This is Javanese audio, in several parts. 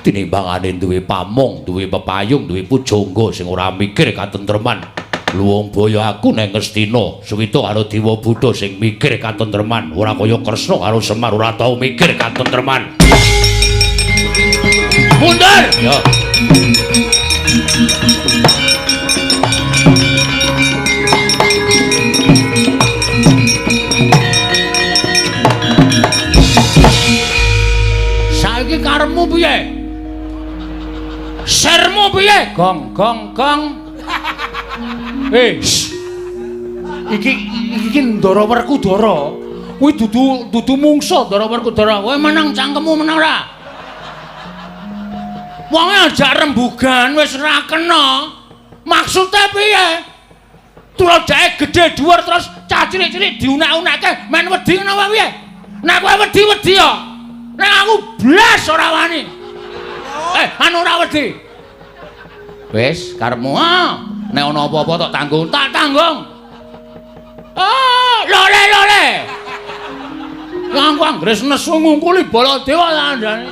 tinimbangane duwe pamong, duwe pepayung, duwe pujangga sing ora mikir katentreman. Luwung baya aku neng Ngastina, Suwita karo Dewa Buddha sing mikir katentreman, ora kaya Kresna karo Semar ora tau mikir katentreman. Mundur! Ya. Saiki karepmu piye? Sermu piye? Gong gong gong. Iki Ndara Werkudara. Kuwi dudu mungsuh Ndara Werkudara. Kowe menang cangkemmu menang ora? Wonge ajak rembugan wis ora kena. Maksude piye? Tulajake gedhe dhuwur terus cah cilik-cilik diunek-unekke men wedi ngono wae piye? Nek kowe wedi-wedi ya. Nek aku blas ora wani. Anu ora wedi. Wis karepmu nek ana apa-apa tak tanggung. Tak tanggung. Lore. Yang Anggres nesu ngungkuli Baladewa kandhane.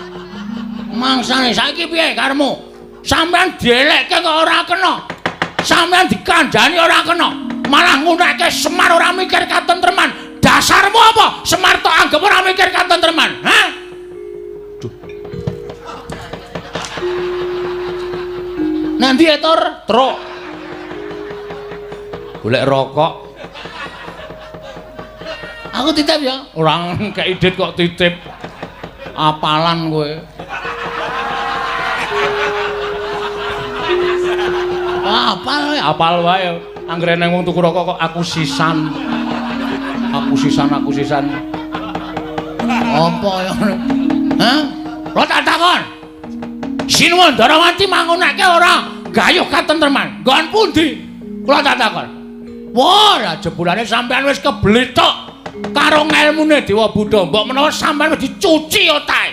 Mangsane saiki piye karepmu? Sampeyan dielekke kok ora kena. Sampeyan dikandhani ora kena. Malah ngunekke Semar ora mikir katentreman. Dasarmu apa? Semar tok anggap ora mikir katentreman. Hah? Nanti etor truk. Golek rokok. Aku titip ya. Orang keidit kok titip. Apalan kowe. Apal wae. Anggere nang wong tuku rokok kok aku sisan. Aku sisan. Apa ya? Hah? Lo tak takon. Sinuwun Ndarawati mangunake ora gayuh katentreman. Nggon pundi? Kula tak takon. Wah, jebulane sampean wis keblitok karo ngelmune Dewa Buddha. Mbok menawa sampean wis dicuci otahe.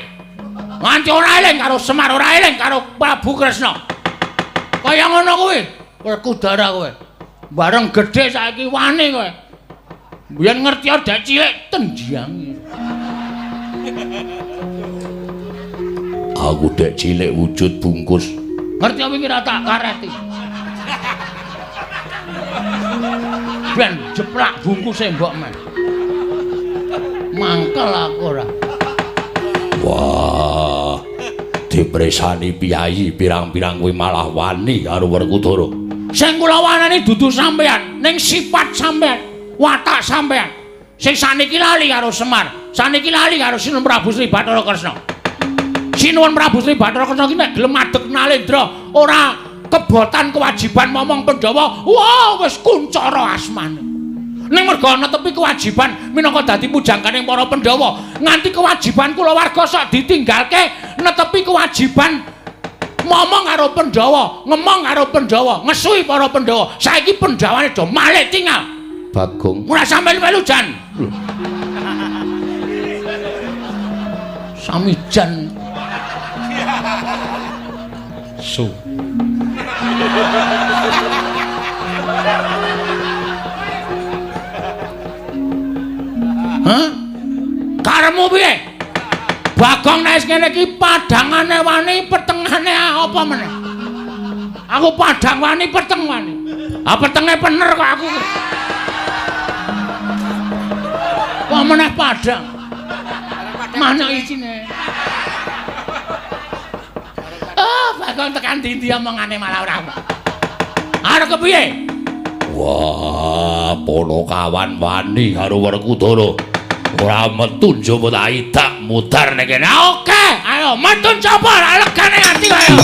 Nganti ora eling karo Semar, ora eling karo Prabu Kresna. Kaya ngono kuwi, Werkudara kowe. Bareng gedhe saiki wani kowe. Biyen ngerti dek cilik tendiang. Aku dek cilik wujud bungkus. Ngerti apa iki ra tak kareti. Ben jeplak bungkuse mbok men. Mangkel aku ora. Wah. Dipresani piyai pirang-pirang kuwi malah wani karo Werkudara. Sing kula wanani dudu sampean, ning sifat sampean, watak sampean. Sing saniki lali karo Semar, saniki lali karo Sinuwun Prabu Sri Bathara Kresna. Sinuwun Prabu Sri Bathara Kresna ki nek gelem adeg Nalendra, ora kebotan kewajiban momong Pandhawa, wah wis kuncara asmane. Ning merga netepi kewajiban minangka dadi pujangkaning para Pandhawa, nganti kewajiban kulawarga sok ditinggalke netepi kewajiban momong karo Pandhawa, ngemong karo Pandhawa, ngesui para Pandhawa. Saiki Pandhawane do malih tinggal. Bagong. Ora sampeyan melu jan. Sami jan. Su. Hah? Karemu piye? Bagong nek ngene iki padhangane wani, petengane apa meneh? Aku padhang wani, peteng wani. Petenge pener kok aku. Kok meneh padhang? Mana isine? Bagong tekan ndi omongane malah ora. Arep kepiye? Wah, Ponokawan wani karo Werkudara. Ora metu njaba tak idak mudhar nek kene. Oke, ayo metu njaba legane ati kaya.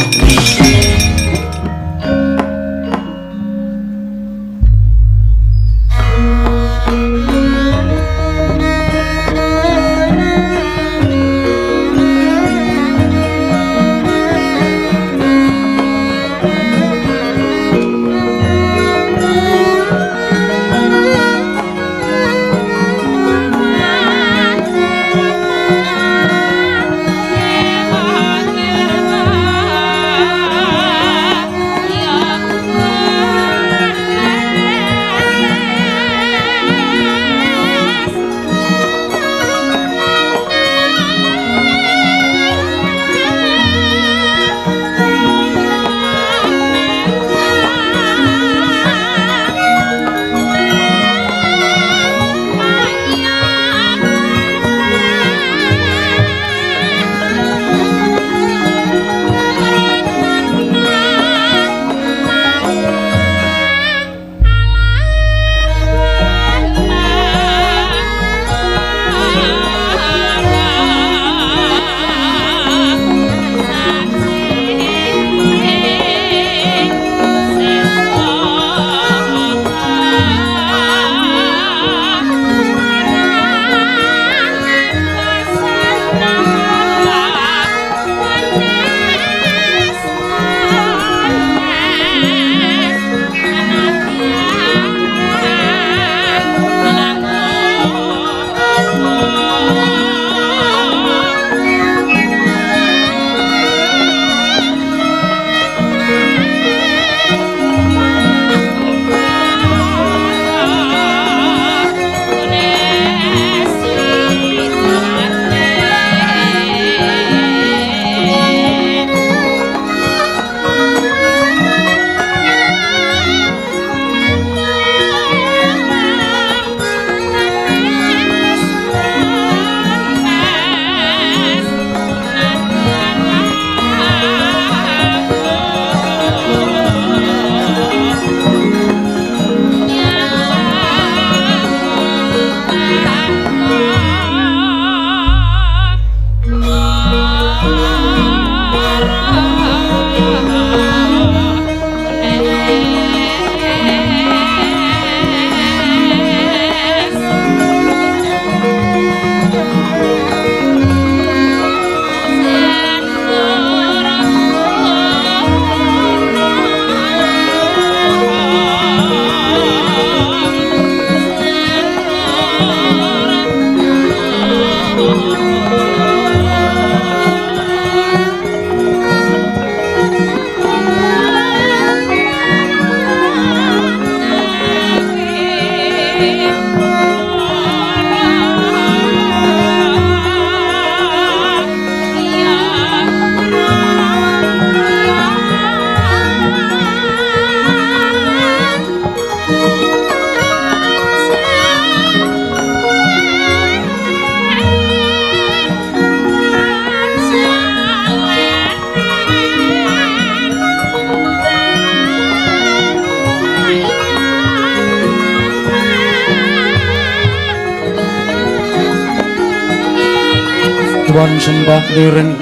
Tuan sembah liring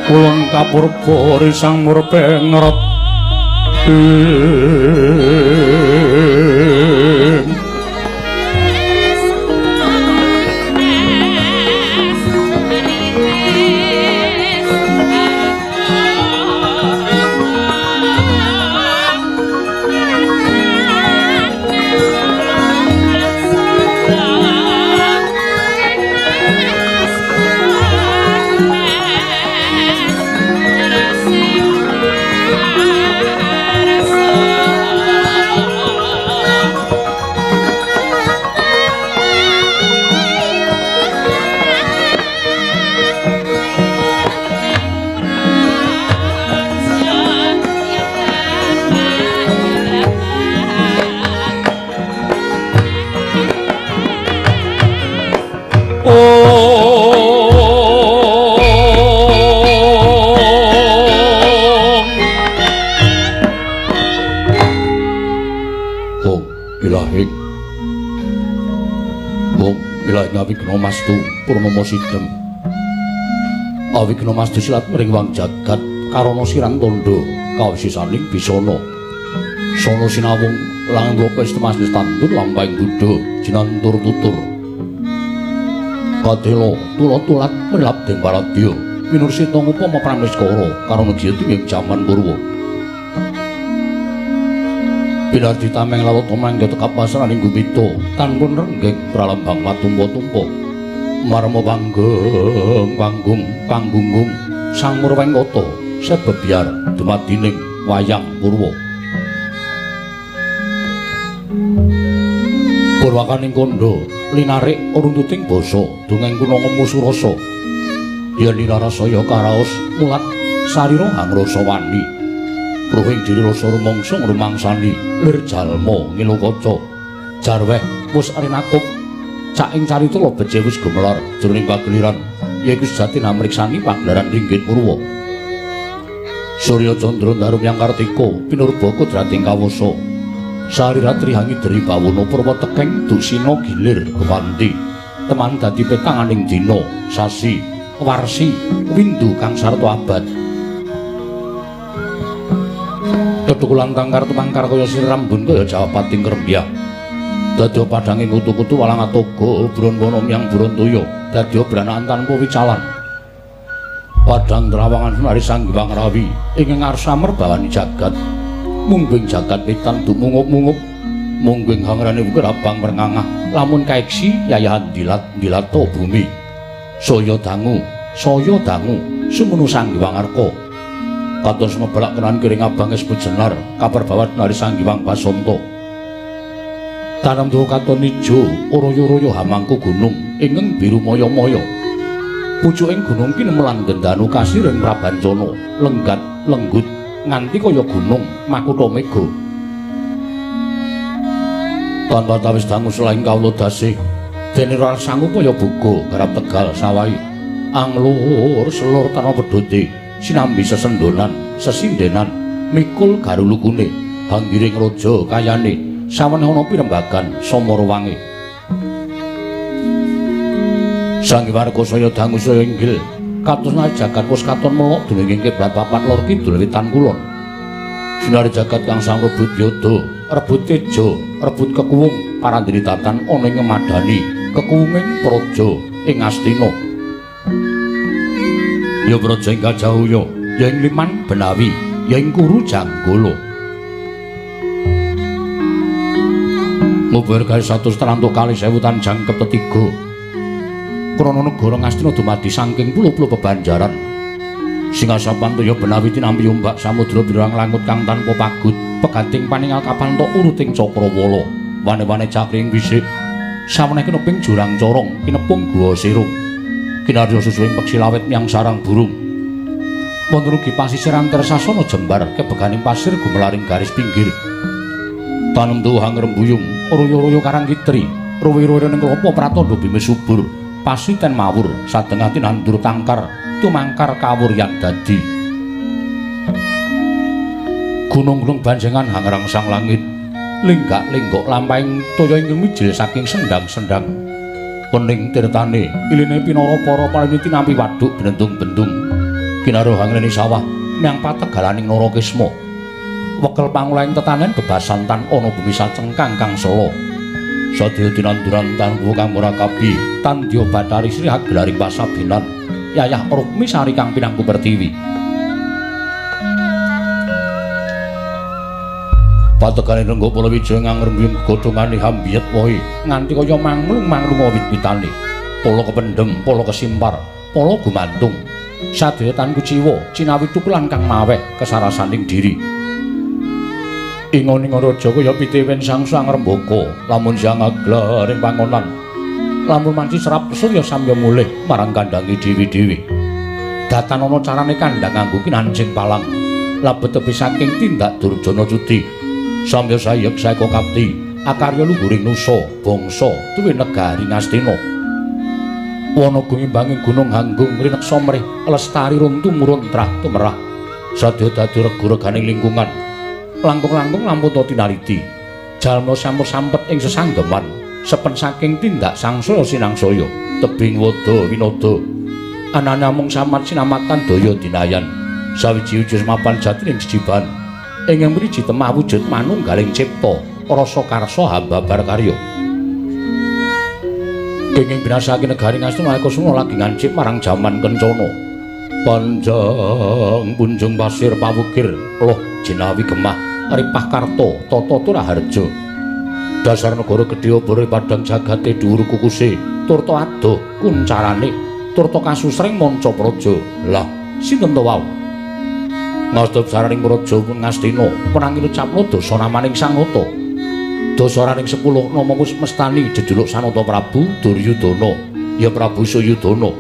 kulon kapurba risang murpe ngerot Awignomastu Purnomo Sidhem Awignomastu silat mring jagat karana sirang tondo kawisisaning bisana sono sinawung langgo pestemas tandur lampahing Buddha jinantur tutur kadela tulat-tulat mrilap deng paradya minursita ngupama prameskara karana jiyati ing jaman purwa Pinardi tameng laut omangga tekap pasraning gumita tanpun renggeng pralambang matumpa-tumpa marma panggung sang murwengkata sebebyar dumadining wayang purwa purwakaning kandha linarik runtuting basa dongeng kunanga musurasa yen lirarasaya karaos mulat sarira hangrasa wani Pruhing diri rasa rumangsa ngrumangsani lir jalma ngilukaca jarweh wis arinakuk cak ing carita beje wis gumelar jroning pageliran yaiku sejati namriksani pagelaran ringgit purwa Surya Candra Darum Yang Kartika pinurba kodrating kawasa sariratri hangi deri bawana purwa tekeng dusina gilir gumanti teman dadi petanganing dina sasi warsi windu kang sarta abad Tukulan tangkar tumangkar kaya sirambun kaya jawapating kerembyah dadya padhange kutu-kutu walang atoga bron wono miyang buron toya dadya branaan tanpa wicalan padhang trawangan sunari Sanghyang Rawi ing ngarsa merbawani jagat mungging jagat pitan dumungup-mungup mungging hangrane ukir abang merngangah lamun kaeksi yayahan dilato bumi saya dangu sumunu Sanghyang Arka kados mebalak kenan kiring abang espu jenar kabar bawat nari Sanghyang Basanta tanam tuh katon ijo oroyo-royo hamangku gunung ingeng biru moyo-moyo pucuking gunung kini melan gendanu kasiring Prabancana lenggat lenggut nganti kaya gunung Makutha Mega tanpa tawis dangu selaing kawula dasih dene ora sanggup kaya buka garap Tegal Sawai anglur selur tanpa pedhote sinambi sesendonan sesindenan mikul garulukune hanggiring raja kayane sawen ana pirembagan samara wangi Sanghyang Arka saya dangu saya inggil Kados nari jagat wis katon melok dening kiblat papat lor kidul wetan kulon. Sinari jagat kang sang rebut yada, rebut teja, rebut kekuwung parandene datan ana ing Madani, kekuwunging praja ing Astina. Ya praja ing Kajauya, ya ing Liman Benawi, ya ing Kuru Janggala. Mubar gawe 100 trantuk kali 1000 tanjang ketiga. Krana negara Ngastina dumadi saking pulo-pulo bebanjaran. Singasapantaya Benawi tinampi ombak samudra birang langut kang tanpa pagut, pegating paningal kapantok uruting Cakrawala. Wane-wane cakring wisik saweneh kineping jurang corong, kinepung guwa sirung. Kinarya susuing peksi lawet miyang sarang burung. Wonten ugi pasisir Antarsasana jembar kebeganing pasir gumelaring garis pinggir. Tanem tuwuhang rembuyung, royo-royo karang kitri, ruwi-ruwi ning klopo pratandha bime subur, pasiten mawur, sadengah tinandur tangkar, tumangkar kawuryan dadi. Gunung-gunung banjengan hangrang sang langit, linggak-linggok lampahing toya ing mijil saking sendang-sendang. Pening tirtane, iline pinara para palemiti nampi waduk benendung-bendung. Kinaro hangrene sawah nyang pategalaning Narakisma. Wekel pangulaing tetanen bebasantan ana bumi sacengkang kang sala. Sadaya tinanduran tanpa kang murakabi, tandya Bathari Sri Aglaring Pasabinan, Yayah Rukmi Sari kang pinangku Pertiwi. Pategane Rengga Palawija ngangrembuyung godhongane hambiyet wohe nganti kaya manglung-manglung wit-witane. Pala kependhem, pala kesimpar, pala gumantung. Sadaya tan kuciwa cinawi tukulan kang maweh kesarasaning diri. Ingon-ingon raja kaya pitiwen sang Rembaka, lamun sang aglaring pangonan. Lamun manci serap surya samya mulih marang kandhange dewi-dewi. Datan ana carane kandhang nganggo kinancing palang. Labet tepi saking tindak Durjana Cudi. Samya sayek saeka kapti, akarya luhuring nusa, bangsa tuwi negari Ngastina. Wana gumimbanging gunung Hanggung rineksa mrih lestari rum tumurun trah tumerah. Sadaya dadi rega-reganing lingkungan. Langkung-langkung lampun to tinaliti. Jalma sampur-sampet ing sesanggeman, sepen saking tindak sangsaya sinangsaya, tebing wada winada. Anane amung samad sinamatan daya dinayan. Sawiji ujus mapan jatining sejiban. Ing mriji temah wujud manunggaling cipta, rasa karsa hambabar karya. Kenging binasake negari Ngastina Kusuma lagi ngancip marang jaman kencana. Panjang punjung pasir pawukir, loh jinawi gemah ripah karta tata turaharja. Dasar negara gedhe obore padhang jagate dhuwur kukuse, turta adoh kuncarane, turta kasusreng manca praja. Lah, sinten to wau? Ngastep saraning praja Ngastina, penanging ucapna dasa namaning Sangata. Dasaraning 10 nama wis mestani jejuluk Sanata Prabu Duryudana, ya Prabu Suyudana,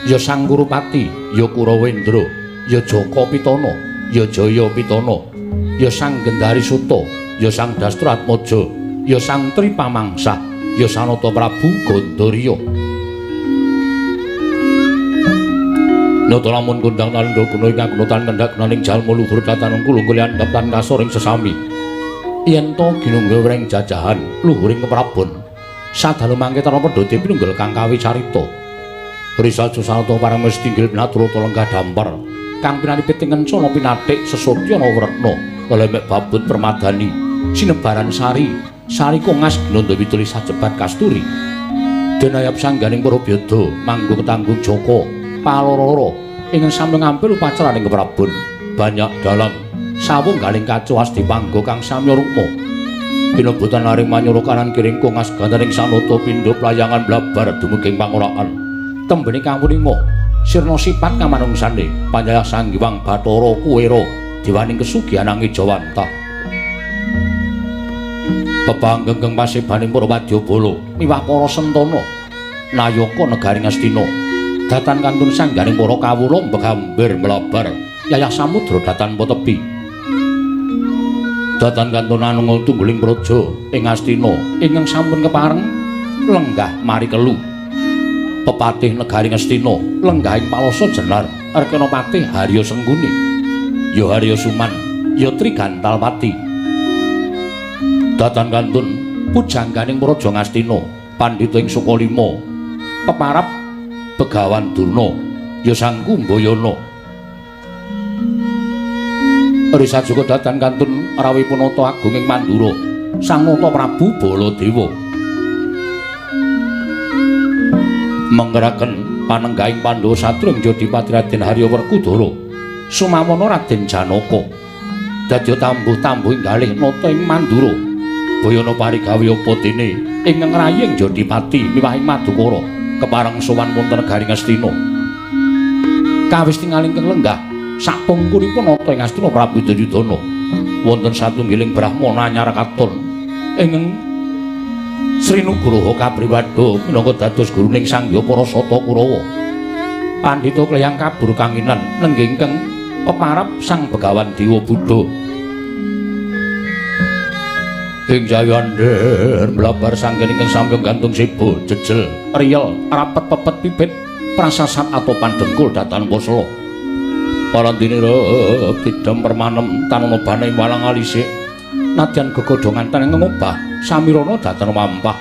ya Sang Kurupati, ya Kurawendra, ya Jaka Pitana, ya Jaya Pitana, ya Sang Gendari Suta, ya Sang Dastratmaja, ya Sang Tripamangsah, ya Sanata Prabu Gandharya. Nata lamun kondang talendra guna ing kagunutan kendhak naning jalma luhur tatanan kulung-kulih andhap lan kasoring sesami. Yen to ginungga wring jajahan luhuring keprabon sadalu mangke tara pedhote pinunggal kang kawicarita. Risaju Sanata Parames tinggil pinaturata lenggah dampar kang pinanipit ing kencana pinathik sesutyana wretna lemek babut permadani sinebaran sari sari kongas gnandha wituli sajebat kasturi denayap sangganing para byada manggo ketanggung Jaka paloro ingkang sami ngampil upacaraning keprabon banyak dalang sawung galing kacuwas dipanggo kang samya rukma. Pinebutan laring manyura kanan kiring kongas gandaring sanata pindha playangan blabar dumuging pangoraan. Tembene kang punika sirna sipat kamanungsane panjaya Sanghyang Bathara Kuwera diwaning kesugihan Angijawanta. Pepanggeng pasibaning para wadyabala miwah para sentana nayaka negari Ngastina. Datan kantun sangganing para kawula mbegambir mlabar yayah samudra datan tepi. Datan kantun anungul tungguling praja ing Ngastina ingkang sampun kepareng lenggah mari kelu. Pepatih negari Ngastina lenggahing palasa jenar Arkanapati Harya Sengguni, ya Harya Suman, ya Trigantalpati. Datan kantun pujangganing praja Ngastina pandhita ing Sukalima peparap Begawan Durna ya Sang Kumbayana. Risa juga datan kantun rawi punata agung ing Mandura Sang Nata Prabu Baladewa menggeraken panenggahing Pandhawa Satru ing Jodipati Raden Haryawerkudara sumamana Raden Janaka dadi tambuh-tambuh inggalih nata ing Mandura bayana parigawe apa dene ingkang rayi ing Jodipati miwahing Madukara kepareng sowan wonten Garing Astina kawis tingaling keng lenggah sapungkuripun nata ing Astina Prabu Duryudana wonten satunggiling brahmana anyar katon ingkang Sri Nugroho kapriwada minangka dados guruning Sangya Parasata Kurawa Pandhita Klayang Kabur Kanginan nenggingkeng peparap Sang Begawan Dewa Buddha ing Jayandher mlabar sanggen ingkang sampun gantung sibo jejel riyel rapet pepet pipit prasasat atopan dengkul datan wasla parandene rep tidam permanem tanana bane walang alisik nadyan gegodhongan taneng ngobah samirana datan mampah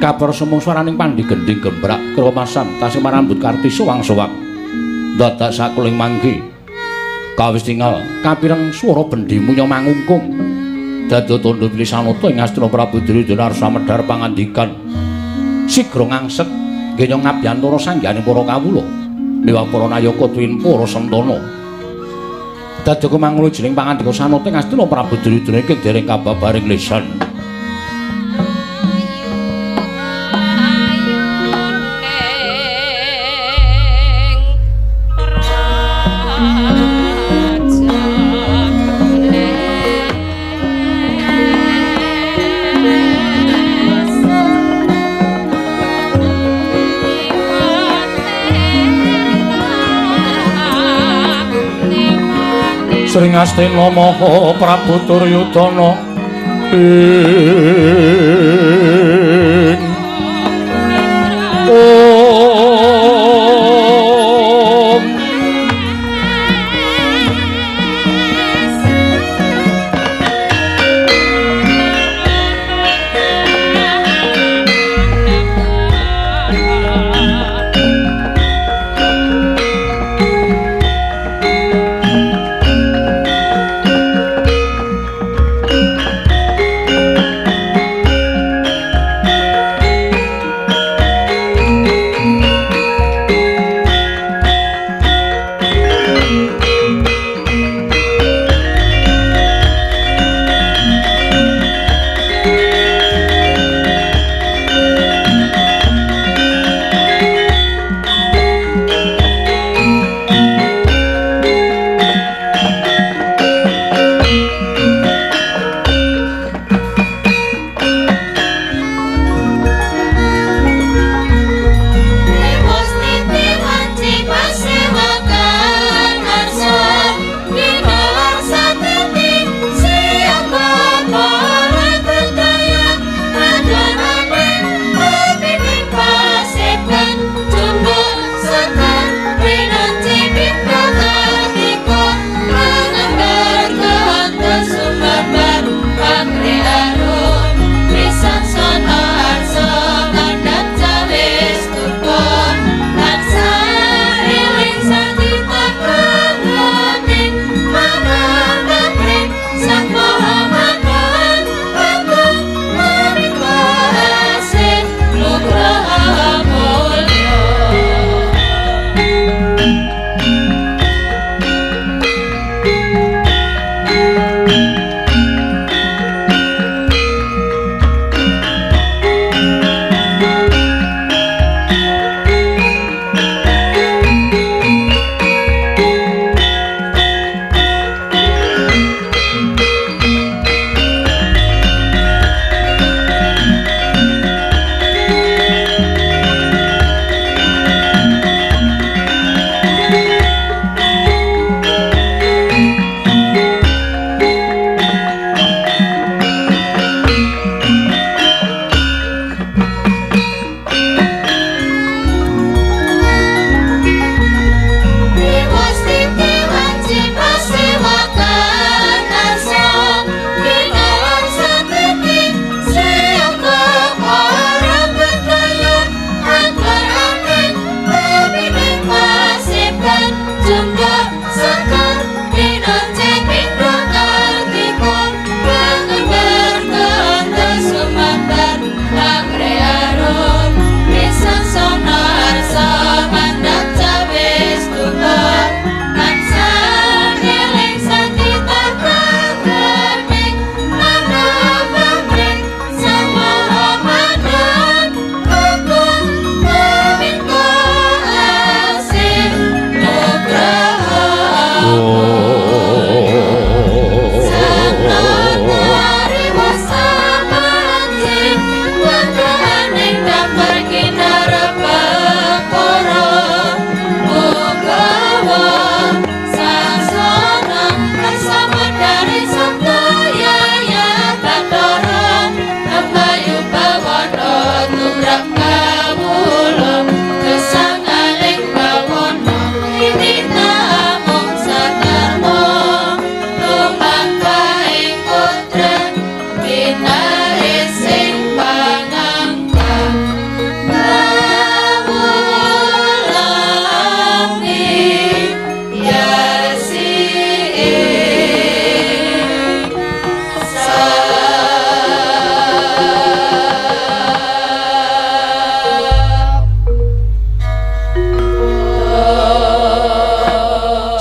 kabar semung swaraning pandi gending gembrak kromasan tasih marambut kartisa wang-sowang dadak sakuling mangke kawis tinggal kapireng swara bendi munya mangungkung dadi tandha Wisanata ing Astina Prabu Duryudana arsa medhar pangandikan sigra ngangset nggenya ngabyantara sangganing para kawula liwat para nayaka tuwin para sentana dadi kumangulu jeneng pangandika Sanata ing Astina Prabu Duryudana iki dereng kababaring lisan Sring Astina Maha Prabu Duryudana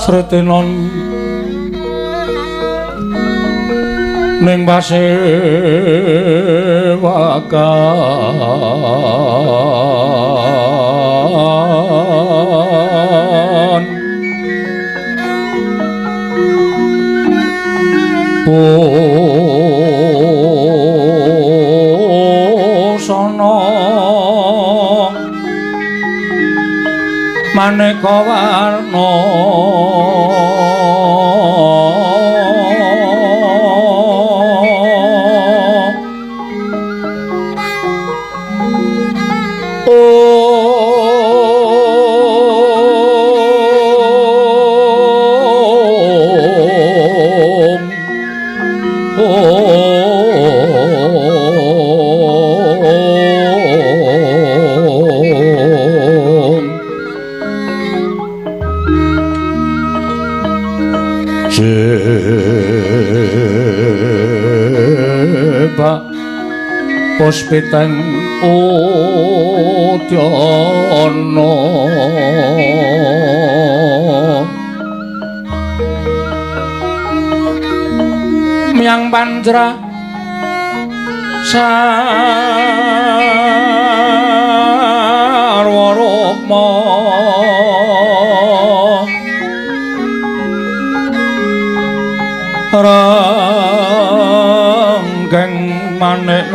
Sretenon ning pasewakan busana maneka warna Puspiteng Udyana Myang Panjra Sarwa Rukma Renggeng Manik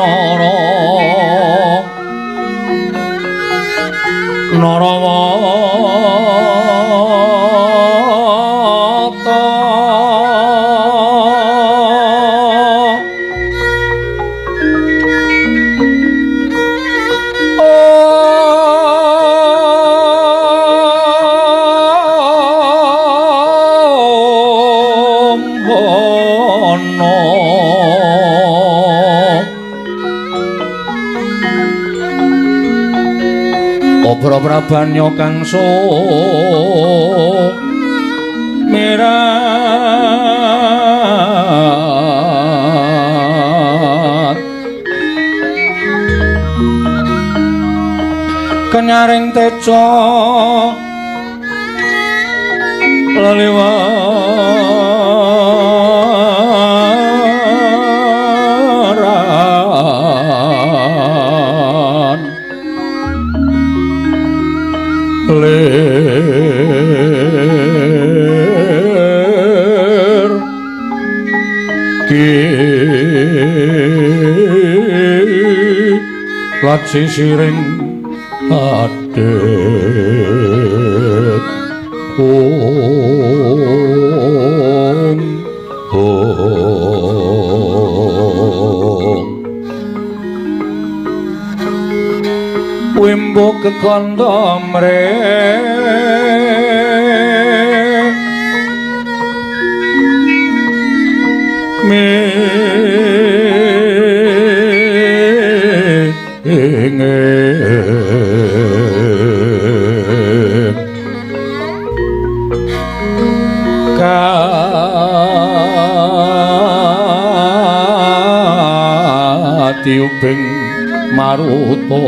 Narawata Prabanyo kang sumirat kenyaring teca leliwaran ler ki lat sisiring adet Wimbo kekanda mreh katiuping maruta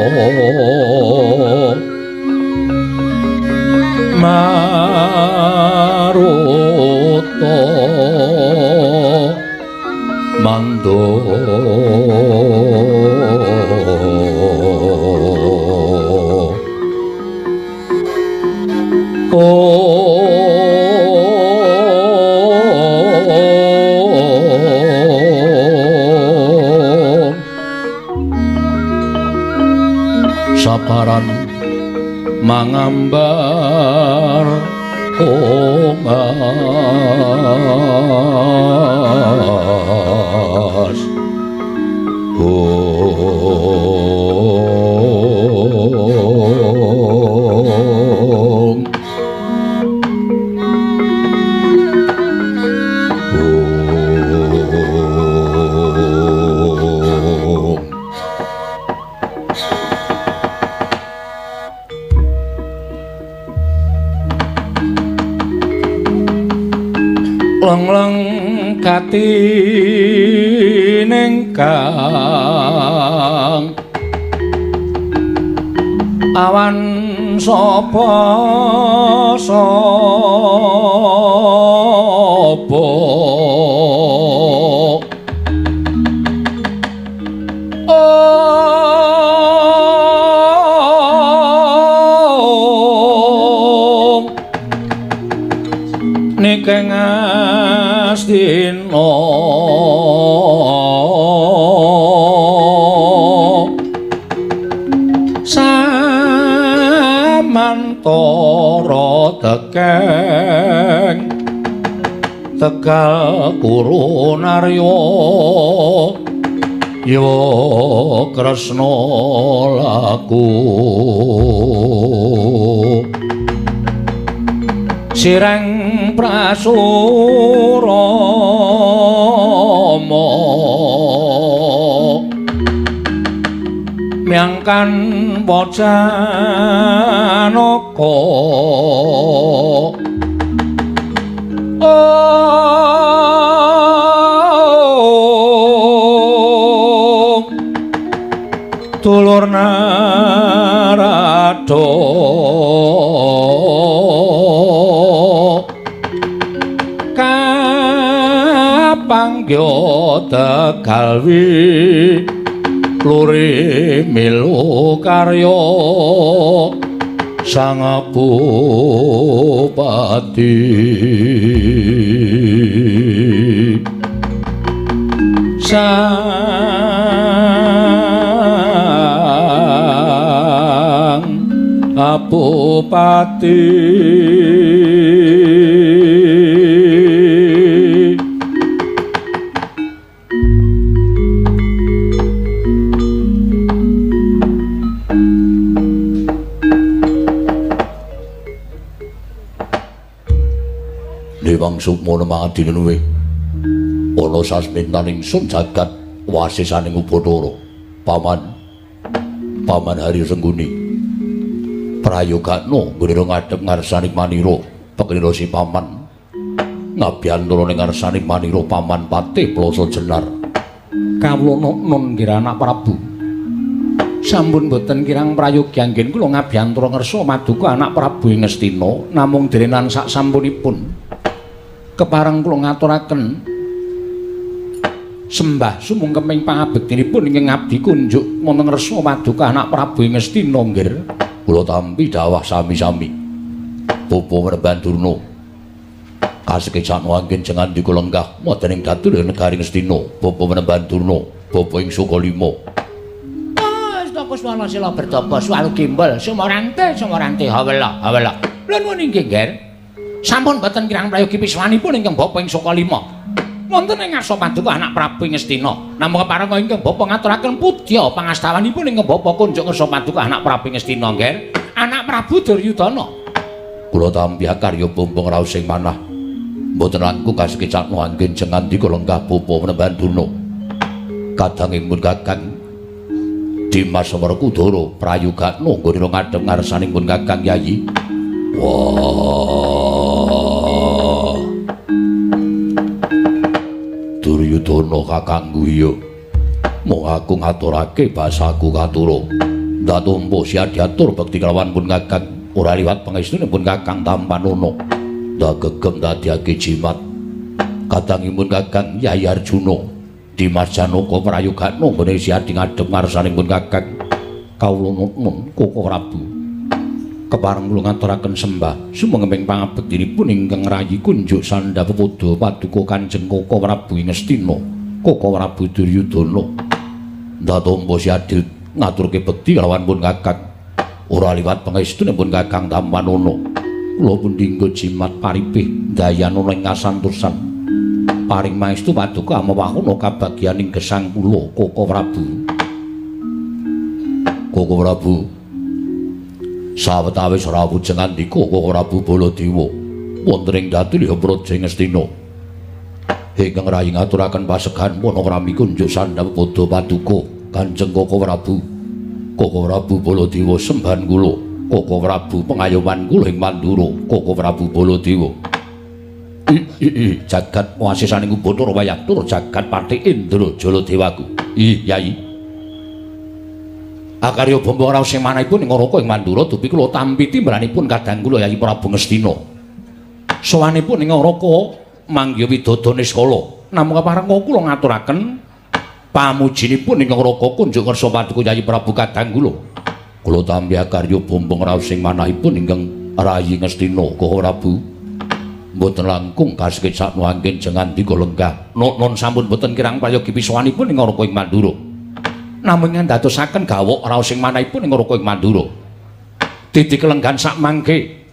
mando saparan mangambar omas leng-leng katining kang awan sapa Nikeng Astina samantara tekeng Tegal Kurunarya Yawa Kresna laku Sireng Prasurama miangkan Wajanaka dulur Narada kapangya Tegal luri milu karya sang bupati sang bupati Dewang Sukma mangadine nuwe ana sasmintaning sun jagat wasisaning Ubathara paman Hari Sengguni prayogana nggone ngadhep ngarsaning Manira pekrira si paman ngabyantara ning ngarsaning Manira paman Patih Plasa Jenar kawula nun nggih anak Prabu sampun boten kirang prayogi anggen kula ngabyantara ngersa maduka anak Prabu ing Ngastina namung derenan sak sampunipun kepareng kula ngaturaken sembah sumungkeming pangabektinipun ingkang abdi kunjuk wonten ngersa maduka anak Prabu ing Ngastina nggih kula tampi dawah sami-sami Bapa Werabandurna kasekecana anggen jengandika lenggah wonten ing datur negari Ngastina Bapa Werabandurna Bapa ing Sukalima Kuswana sila bertapa swalu gimbal sumarante hawela lha nuwun inggih nggih sampun boten kirang prayogi piswanipun ingkang Bapa ing Sukalima wonten ing ngarsa paduka anak Prabu ing Ngastina namung kepareng ingkang Bapa ngaturaken pudya pangastawanipun ingkang Bapa kunjuk ngarsa paduka anak Prabu ing Ngastina nggih anak Prabu Duryudana kula tampi karya bombong raos sing manah mboten langkung kasekecana anggen jengandika lenggah Bapa Werabandurna kadangipun Kakang Dimas Werkudara prayogana nggone ngadhep ngarsanipun Kakang Yayi. Wah. Duryudana kakangku iya. Mung aku ngaturake basaku katura. Datumpa siadiatur bekti kelawan pun Kakang ora liwat pangestunipun Kakang Tampanana. Ndak gegem dadiake jimat. Kadangipun Kakang Yayi Arjuna. Dimas Janaka prayogana nggone siadi ngadhep ngarsanipun Kakang kawula nuwun Koko Prabu kepareng kula ngaturaken sembah sumenging pangabektinipun ingkang rayi kunjuk sandha pepodo paduka Kanjeng Koko Prabu ing Ngastina Koko Prabu Duryudana ndatompa siadi ngaturke bekti kelawan pun Kakang ora liwat pangestunipun Kakang Tampanana kula pun dinggo jimat paripih dayana ing kasantosan paring maestu paduka amawahana kabagyaning gesang kula Koko Prabu sawetawis rawuh jengandika Koko Prabu Baladewa wonten ing datur Praja Ngastina ingkang rayi ngaturaken pasegan panakrami kunjuk sandha pepodo paduka Kanjeng Koko Prabu Baladewa sembahan kula Koko Prabu pengayoman kula ing Mandura Koko Prabu Baladewa jagat wasisaning Ubathara wayatur jagat Patih Indra Jaladewaku Yayi Akarya bombong raos sing manahipun ing Ngaraka ing Mandura dupi kula tampi timbalanipun kadang kula Yayi Prabu Ngastina. Sowanipun ing Ngaraka mangya widodone skala. Namung kapareng kula ngaturaken pamujinipun ing Ngaraka kunjuk ngersa paduka Yayi Prabu kadang kula. Kula tampi akarya bombong raos sing manahipun ingkang Rayi Ngastina Guha Prabu. Mboten langkung kasekit sakno anggen jengan dika lenggah. Non sampun boten kirang prayogi pisowanipun ing Ngaraka ing Mandura. Namung ndadosaken gawok raos sing manahipun ing Ngaraka ing Mandura. Didi kelenggan sak mangke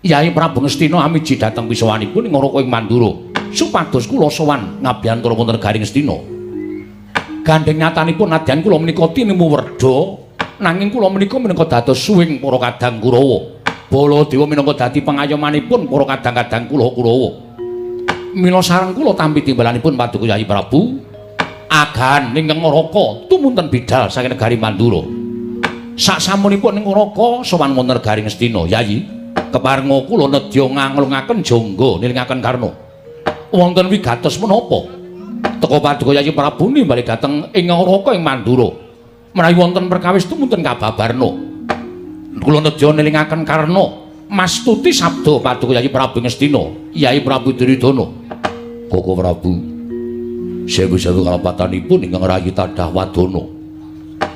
Yayi Prabu Ngastina amiji dhateng pisowanipun ing Ngaraka ing Mandura supados kula sowan ngabiyantara wonten Negari Ngastina. Gandeng nyatanipun nadyan kula menika tinemu werda nanging kula menika dados suwing para kadang Kurawa. Baladewa minangka dadi pengayomanipun para kadang-kadang kula Kurawa. Mila sareng kula tampi timbalanipun paduka Yayi Prabu agahan ingkang Ngaraka tumunten bidal saking Negari Mandura. Saksamunipun ing Ngaraka sowan wonten Negari Ngastina, Yayi, kepareng kula nedya nganglungaken jangga nilingaken karna. Wonten wigatos menapa teka paduka Yayi Prabu nimbali dhateng ing Ngaraka ing Mandura menawi wonten perkawis tumunten kababarna. Kula nedya nilingaken karna mastuti sabda paduka Yayi Prabu Ngastina, Yayi Prabu Duryudana. Koko Prabu, sewu-sewu kalapatanipun ingkang rayi tadah wadana.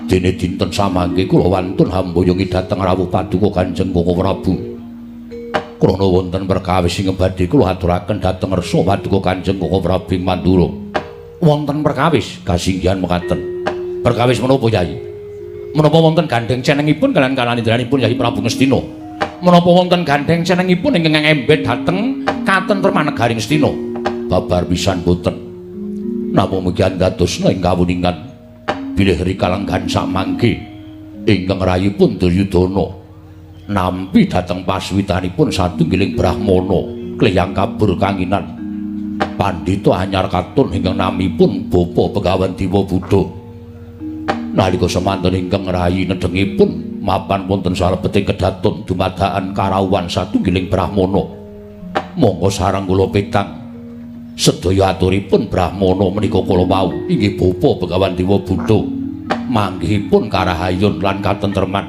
Dene dinten samangke kula wantun hamboyongi dhateng rawuh paduka Kanjeng Koko Prabu. Krana wonten perkawis ingkang badhe kula aturaken dhateng ngersa paduka Kanjeng Koko Prabu ing Mandura. Wonten perkawis kasinggihan mekaten. Perkawis menapa, Yayi? Menapa wonten gandeng cenengipun kalian kalanidranipun Yayi Prabu Ngastina? Menapa wonten gandeng cenengipun ingkang embet dhateng katentreman Negari Ngastina? Babar pisan boten. Namung mugi andadosna ing kawuningan bilih rikalenggan samangke ingkang rayipun Duryudana nampi dhateng paswitanipun satunggiling brahmana kleyang kabur kanginan pandhita anyar katun ingkang namipun Bapa Begawan Dewa Buddha. Nalika semanten ingkang rayi nedhengipun mapan wonten salebeting kedaton dumadakan karawuhan satunggiling brahmana. Monggo sareng kula petang sedaya aturipun brahmana menika kala wau inggih Bapa Begawan Dewa Buddha manggihipun karahayun lan katentreman.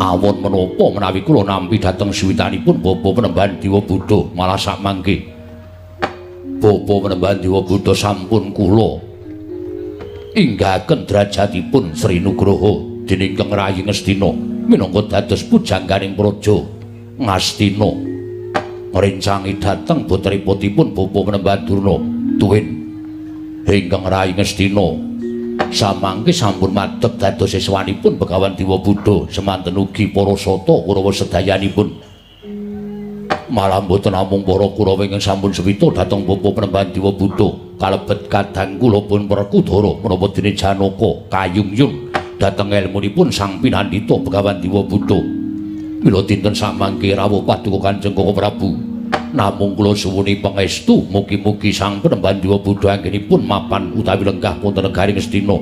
Awon menapa menawi kula nampi dhateng suwitanipun Bapa Penembahan Dewa Buddha malah sakmangke Bapa Penembahan Dewa Buddha sampun kula inggaken derajatipun Sri Nugroho dening Kang Rayi Ngastina minangka dados pujangganing praja Ngastina ngrencangi dhateng putriputipun Bapa Penembahan Durna tuwin ingkang Rayi Ngastina samangke sampun madhep dados siswanipun Begawan Dewa Buddha semanten ugi para sata Kurawa sedayanipun. Malah mboten namung para Kurawa ingkang sampun sewita dhateng Bapa Penembahan Dewa Buddha kalebet kadang kula pun Werkudara menapa dene Janaka kayungyun dhateng ilmunipun Sang Pinandhita Begawan Dewa Buddha. Mila dinten samangke rawuh paduka Kanjeng Koko Prabu namung kula suwuni pangestu mugi-mugi Sang Penembahan Dewa Buddha anggenipun mapan utawi lenggah wonten Negari Ngastina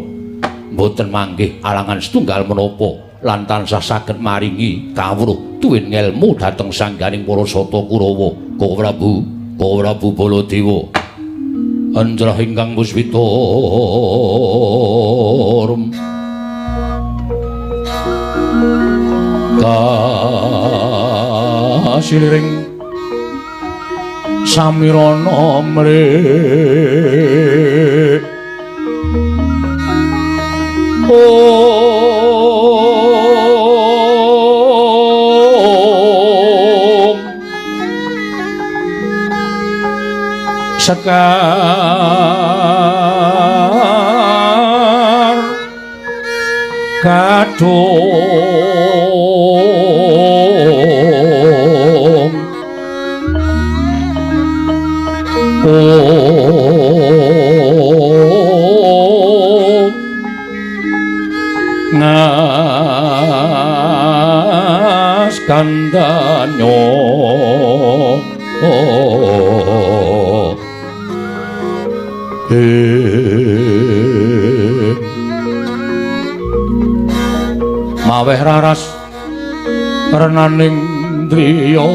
mboten manggih alangan setunggal menapa lan tansah saged maringi kawruh tuwin ngelmu dhateng sangganing para sata Kurawa. Koko Prabu Baladewa anjrah ingkang puspita kasiliring samirana mrih sekar kadung ngas kandanyo maweh raras renaning driya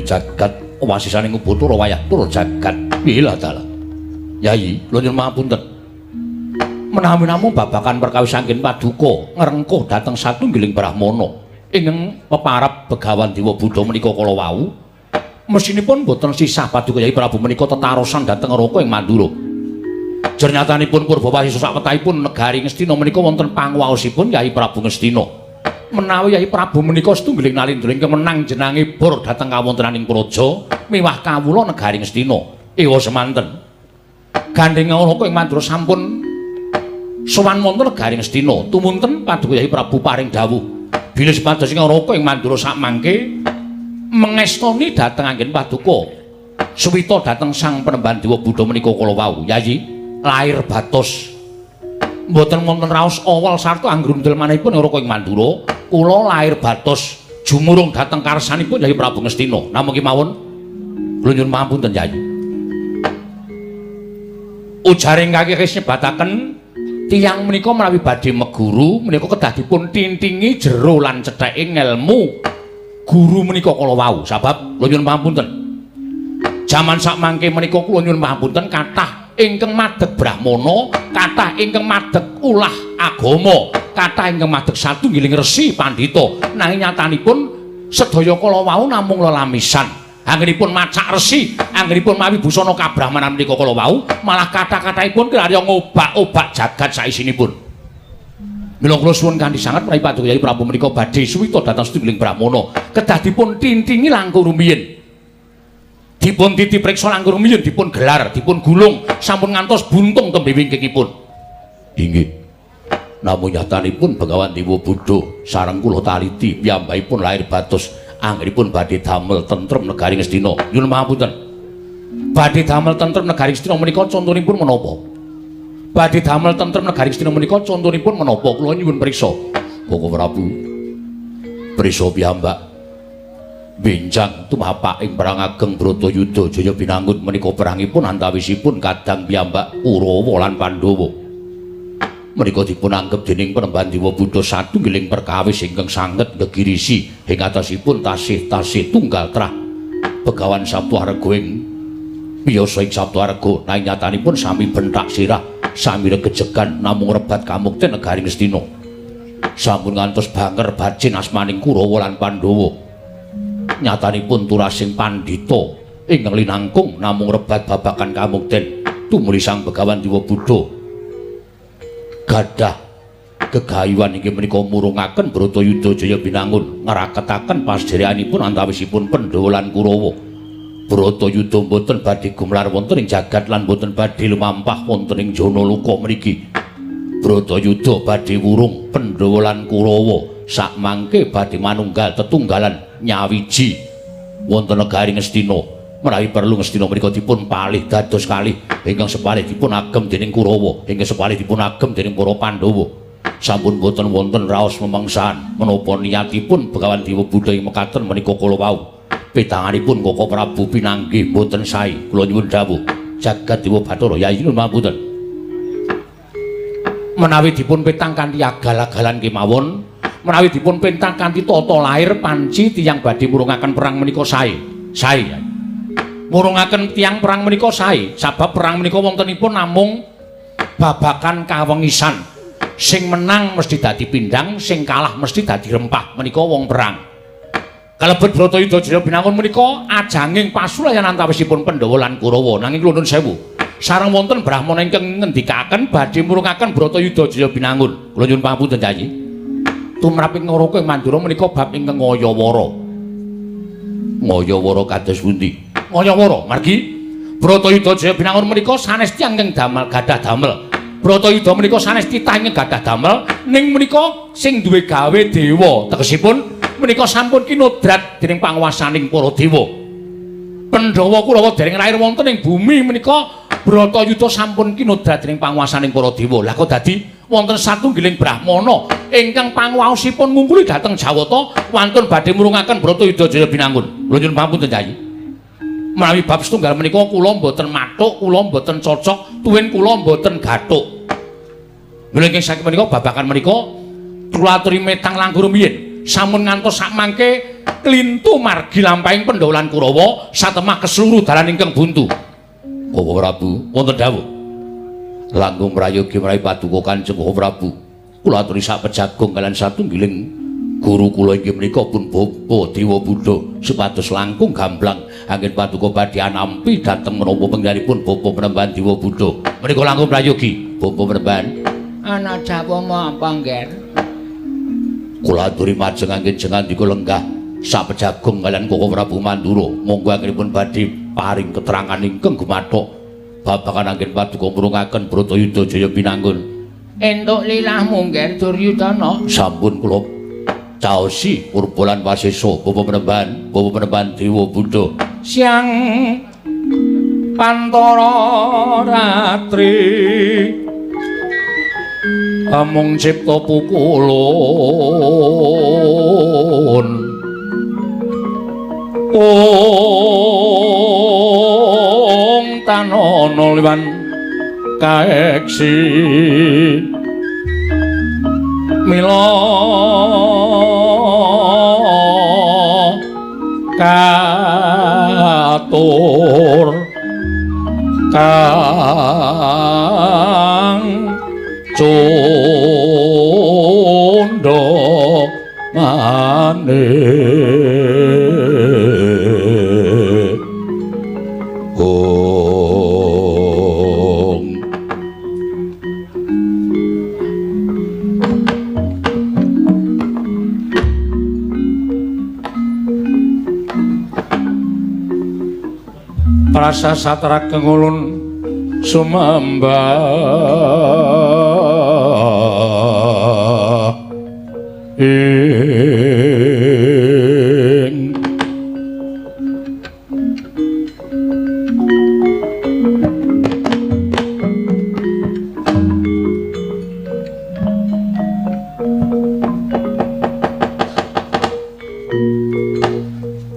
Jagat wasisaning Bathara wayah tur jagat pilah dalah. Yai, kula nyuwun pangapunten. Menawi namung babakan perkawis anggen paduka ngrengkuh dhateng satunggiling brahmana ingkang peparab Begawan Dewa Buddha menika kala wau, mesinipun boten sisah paduka Yai Prabu menika tetarosan dhateng Raka ing Mandura. Jernyatanipun Purbawasisa sawetahipun negari Ngastina menika wonten panguwaosipun Yai Prabu Ngastina. Menawi Yai Prabu menika setunggiling nalindra ingkang menang jenengipun dhateng kawontenaning praja miwah kawula negari Ngastina. Ewa semanten. Gandeng Raka ing Mandura sampun sowan wonten negari Ngastina. Tumunten paduka Yai Prabu paring dawuh bilih sepados ing Raka ing Mandura sakmangke mengestoni dhateng anggen paduka suwita dhateng Sang Penemban Dewa Buddha menika kala wau. Yai lair batos mboten wonten raos awal sarta anggrundel manahipun Raka ing Mandura kula lair batos jumurung dhateng karsanipun Yai Prabu Ngastina. Namung kemawon kula nyuwun pangapunten Yai. Ujaring kakek nyebataken tiyang menika menawi badhe meguru menika kedah dipun tintingi jero lan cetheke ngelmu guru menika kala wau. Sabab kula nyuwun pangapunten. Jaman sakmangke menika kula nyuwun pangapunten kathah ingkang madheg brahmana, kathah ingkang madheg ulah agama, kathah ingkang madheg satunggiling resi pandhita. Nanging nyatanipun sedaya kala wau namung lelamisan. Anggenipun macak resi, anggenipun mawi busana kabrahmanan menika kala wau, malah kathah-kathahipun kiraya ngobak-obak jagat saisinipun. Mila kula suwun kanthi sanget menawi paduka Yai Prabu menika badhe suwita dhateng setunggiling brahmana, kedah dipun tintingi langkung rumiyin. Dipun titi priksa langkung rumiyin, dipun gelar, dipun gulung sampun ngantos buntung tembe wingkingipun. Inggih. Namung nyatanipun Begawan Dewa Buddha sareng kula taliti piyambakipun lair batos anggenipun badhe damel tentrem negari Ngastina. Nyuwun pangapunten. Badhe damel tentrem negari Ngastina menika contonipun menapa? Badhe damel tentrem negari Ngastina menika contonipun menapa? Kula nyuwun priksa. Koko Prabu. Priksa piyambak. Benjang tumapak ing perang ageng Bratayuda Jaya Binangun menika perangipun antawisipun kadang piyambak Kurawa lan Pandhawa. Menika dipun anggep dening Penemban Dewa Buddha satunggiling perkawis ingkang sanget gegirisi ing atasipun tasih-tasih tunggal trah Begawan Sabtuwarga ing piyasa ing Sabtuwarga. Nanging nyatanipun sami bentak sirah, sami regejegan namung rebat kamukten negari Ngastina. Sampun ngantos banger bacin asmaning Kurawa lan Pandhawa. Nyatanipun turasing pandhita ingkang linangkung namung rebat babakan kamukten tumuli Sang Begawan Dewa Buddha. Gadah gegayuhan inggih menika murungaken Bratayuda Jaya Binangun ngraketaken pasderyanipun antawisipun Pandhawa lan Kurawa. Bratayuda boten badhe gumlar wonten ing jagat lan boten badhe lumampah wonten ing jana luka mriki. Bratayuda badhe wurung Pandhawa lan Kurawa sakmangke badhe manunggal tetunggalan nyawiji wonten negari Ngastina. Menawi perlu Ngastina menika dipun palih dados kalih, ingkang sepalih dipun agem dening Kurawa, ingkang sepalih dipun agem dening para Pandhawa. Sampun boten wonten raos memangsan menapa niyatipun Begawan Dewa Buddha ing mekaten menika kala wau. Petanganipun Koko Prabu pinanggih boten sae. Kula nyuwun dawuh, jagat Dewa Bathara Yai nyuwun pangapunten. Menawi dipun petang kanthi agal-agalan kemawon, menawi dipun pentang kanthi tata lair panci tiyang badhe murungaken perang menika sae. Sae. Murungaken tiyang perang menika sae, sabab perang menika wontenipun namung babakan kawengisan. Sing menang mesti dadi pindhang, sing kalah mesti dadi rempah. Menika wong perang. Kalebet Bratayuda Jaya Binangun menika ajanging pasulayan antawisipun Pandhawa lan Kurawa. Nanging kula nuwun sewu, sareng wonten brahmana ingkang ngendikaken badhe murungaken Bratayuda Jaya Binangun. Kula nyuwun pangapunten Yai. Tumraping Raka ing Mandura menika bab ingkang ngayawara. Ngayawara kados pundi? Ngayawara margi Bratayuda Jaya Binangun menika sanes tiyang ingkang damel gadah damel. Bratayuda menika sanes titah ingkang gadah damel ning menika sing duwe gawe dewa. Tegesipun menika sampun kinodrat dening panguwasaning para dewa. Pandhawa Kurawa dereng lair wonten ing bumi menika Bratayuda sampun kinodrat dening panguwasaning para dewa. Lah kok dadi wonten satunggiling brahmana ingkang panguwasipun ngumpuli dhateng Jawata wantun badhe murungaken Bratayuda Jaya Binangun. Kula nyuwun pangapunten Yai. Menawi bab setunggal menika kula mboten mathuk, kula mboten cocok, tuwin kula mboten gathuk. Mula ing saking menika babakan menika kula aturi metang langkung rumiyin. Sampun ngantos sakmangke klintu margi lampahing Pandhawalan Kurawa satemah keseluruh dalan ingkang buntu. Bapak Prabu, wonten dawuh. Langkung prayogi mrawi paduka Kanjeng Prabu. Kula aturi sak pejagung kaliyan satunggiling guru kula inggih menika pun Bapa Dewa Buddha supados langkung gamblang anggen paduka badhe anampi dhateng menapa penggalipun Bapa Penemban Dewa Buddha. Menika langkung prayogi, Bapa Penemban. Ana jawama apa, Ngger? Kula aturi majeng anggen jengandika lenggah sak pejagung kaliyan Koko Prabu Mandura. Monggo anggenipun badhe paring keterangan ingkang gumathok babagan anggen paduka murungaken Bratayuda Jaya pinangun. Entuk lilahmu, Ngger Duryudana. Sampun kula caosi Purbalan Wasesa, Bapa Penemban Dewa Buddha. Siang Pantara Ratri amung cipta pukulun ong tanana liwan kaeksi mila katur kang Cunda maneh ong prasa satra kengulun sumambah ing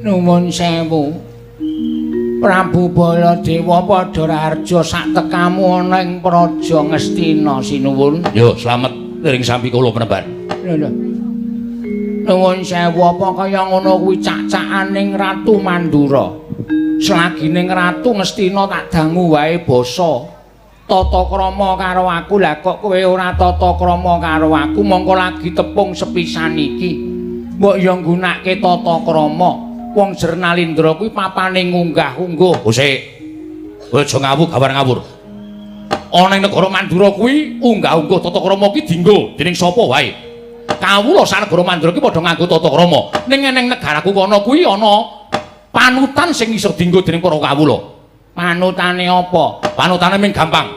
nuwun sewu Prabu Baladewa padha raharja sak tekamu ana ing Praja Ngastina sinuwun. Yo slamet ring sampi kula Penemban. Lho. Nuwun sewu apa kaya ngono kuwi cak-cakaning Ratu Mandura. Selagining Ratu Ngastina tak dangu wae basa tata krama karo aku. Lah kok kowe ora tata krama karo aku mongko lagi tepung sepisan iki. Mbok yo nggunakake tata krama. Wong Jernalindra kuwi papane ngunggah-ungguh. Sik. Aja ngawur. Ana ing negara Mandura kuwi unggah-ungguh tata krama ki dienggo dening sapa wae. Kawula sanegara Mandura ki padha nganggo tata krama. Ning eneng negaraku kono kuwi ana panutan sing iso dienggo dening para kawula. Panutane apa? Panutane ming gampang.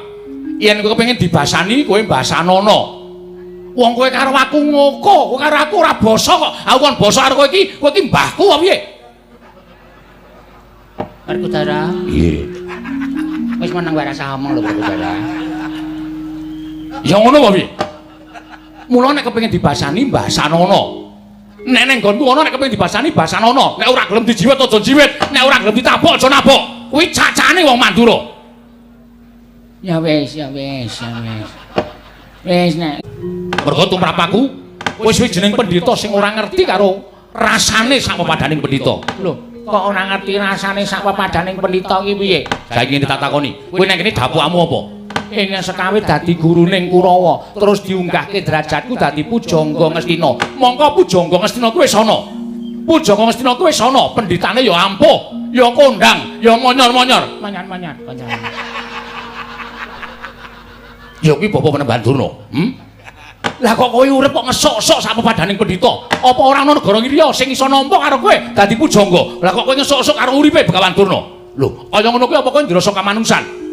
Yen kowe kepengin dibasani kowe basanana. Wong kowe karo aku ngoko, kowe karo aku ora basa kok. Aku kon basa karo kowe iki mbahku apa piye? Werkudara. Iya. Wis meneng wae rasa omong lho Werkudara. Ya ngono apa piye? Mula nek kepengin dibasani basanana. Nek ning nggonku ana nek kepengin dibasani basanana. Nek ora gelem dijiwet aja jiwet, nek ora gelem ditabok aja nabok. Kuwi cacane wong Mandura. Ya wis. Wis nek mergo tumrap aku wis jeneng pendhita sing ora ngerti karo rasane sak pepadaning pendhita. lho, kok ora ngerti rasane sak pepadaning pendhita iki piye? Saiki tak takoni, kowe nang kene dapukmu apa? Ing sekawe dadi guruning Kurawa, terus diunggahke derajatku dadi Pujangga Ngastina. Mongko Pujangga Ngastina kuwi wis ana. Pujangga Ngastina kuwi wis ana, pendhitane ya ampuh, ya kondang, ya monyor-monyor. Manyar-manyar. Ya kuwi Bapak Penemban Durna. Lah kok kowe urip kok ngesok-sok sak pepadaning pendhita? Apa ora ana negara liya sing iso nampa karo kowe dadi pujangga? Lah kok kowe ngesok-sok karo uripe Begawan Durna? Lho, kaya ngono kuwi apa kowe ndirasa kamanusan?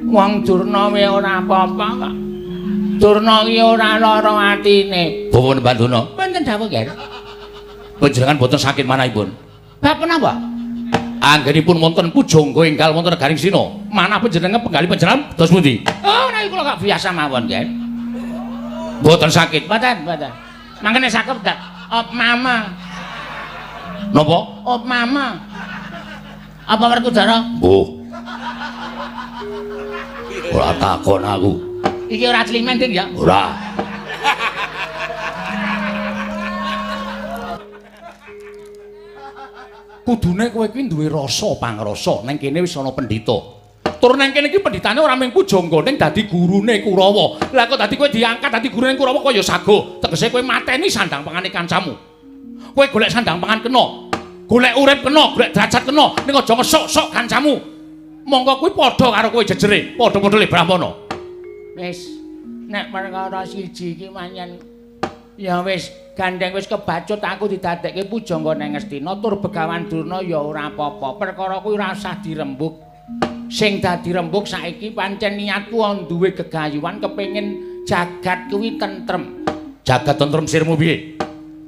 Wong Durna wae ora apa-apa kok. Durna iki ora lara atine. Bapak Penemban Durna. Mboten dawuh, Ger. Panjenengan boten sakit manahipun? Bab menapa? Anggenipun wonten pujangga enggal wonten negaring Sina. Manah panjenengan penggali panjenengan dos pundi? Oh, nek kula gak biasa mawon, Ger. Boten sakit. Mboten. Mangkene sakit dak op mama. Napa? Op mama. Apa Werkudara? Mbuh. Ora takon aku. Iki ora climen, Din ya? Ora. Kudune kowe kuwi duwe rasa pangrasa ning kene wis ana pendhita. Tur nang kene iki pendhitane ora mung pujangga ning dadi gurune Kurawa. Lah kok dadi kowe diangkat dadi gurune Kurawa kaya sago. Tegese kowe mateni sandang pangane kancamu. Kowe golek sandang pangan kena. Golek urip kena, golek derajat kena. Ning aja ngesok-sok kancamu. Monggo kuwi padha karo kowe jejere, padha-padha le Brahmana. Wis, nek perkara siji iki manyen ya wis gandeng wis kebacut aku didadekke pujangga nang Ngastina tur Begawan Durna ya ora apa-apa. Perkara kuwi ora usah dirembug. Sing dadi rembug saiki pancen niatku duwe gegayuhan kepengin jagat kuwi tentrem. Jagat tentrem sirmu piye?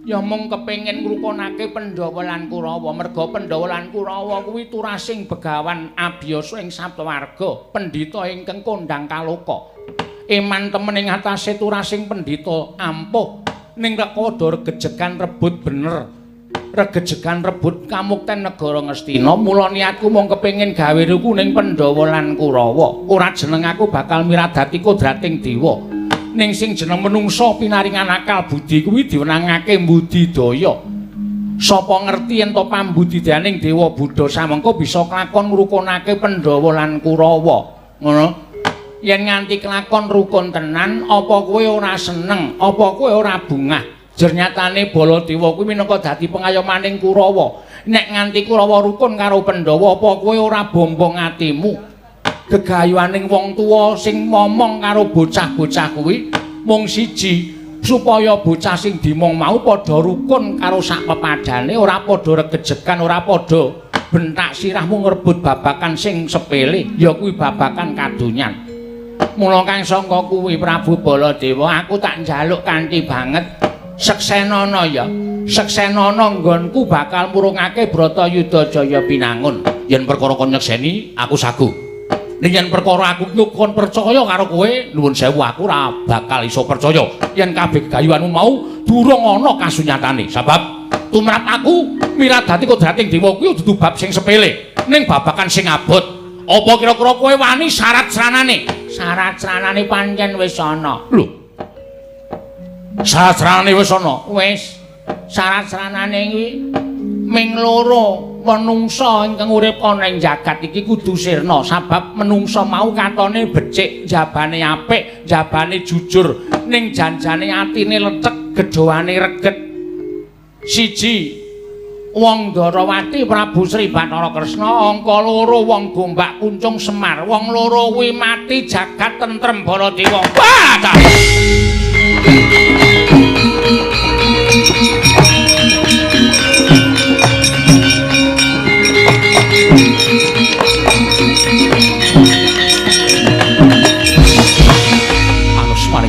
Ya mung kepengin ngrukunake Pandhawa lan Kurawa. Merga Pandhawa lan Kurawa kuwi turasing Begawan abiyasa ing Saptawarga, pendhita ingkang kondang kaloka. Iman temen ing atase turasing pendhita ampuh ning rekodo regejegan rebut bener. Regejegan rebut kamukten negara Ngastina, mula niatku mung kepengin gawe ruku ning Pandhawa lan Kurawa. Ora jeneng aku bakal miradati kodrating dewa. Ning sing jeneng menungsa pinaringan akal budi kuwi diwenangake mbudidaya. Sapa ngerti yen to pambudidayaning dewa Buddha samengko bisa kelakon ngrukunake Pandhawa lan Kurawa. Ngono. Yen nganti kelakon rukun tenan, apa kowe ora seneng, apa kowe ora bungah? Jernyatane Baladewa kuwi minangka dadi pengayomaning Kurawa. Nek nganti Kurawa rukun karo Pandhawa, apa kowe ora bombong atimu? Gegayuhaning wong tuwa sing momong karo bocah-bocah kuwi mung siji, supaya bocah sing dimong mau padha rukun karo sak pepadane, ora padha regejegan, ora padha bentak sirahmu ngrebut babakan sing sepele, ya kuwi babakan kadonyan. Mula kang sangka kuwi Prabu Baladewa, aku tak njaluk kanthi banget Seksenana ya. Seksenana nggonku bakal murungake Bratayuda Jaya pinangun. Yen perkara kon nyekseni, aku sagu. Ning yen perkara aku kon percaya karo kowe, nuwun sewu aku ora bakal iso percaya yen kabeh gegayuhanmu mau durung ana kasunyatane. Sebab tumrap aku miradati kodrating dewa kuwi dudu bab sing sepele, ning babakan sing abot. Apa kira-kira kowe wani syarat sranane? Syarat sranane pancen wis ana. Lho. Sasrane wis ana. Wis. Syarat-syaratane iki ming loro menungsa ingkang urip ana ing jagat iki kudu sirna sebab menungsa mau katone becik, jabane apik, jabane jujur, ning janjane atine lecek, gedhoane reget. Siji wong Ndarawati Prabu Sri Bathara Kresna, angka loro wong Gombak Kuncung Semar, wong loro kuwi mati jagat tentrem Baladewa. Wah!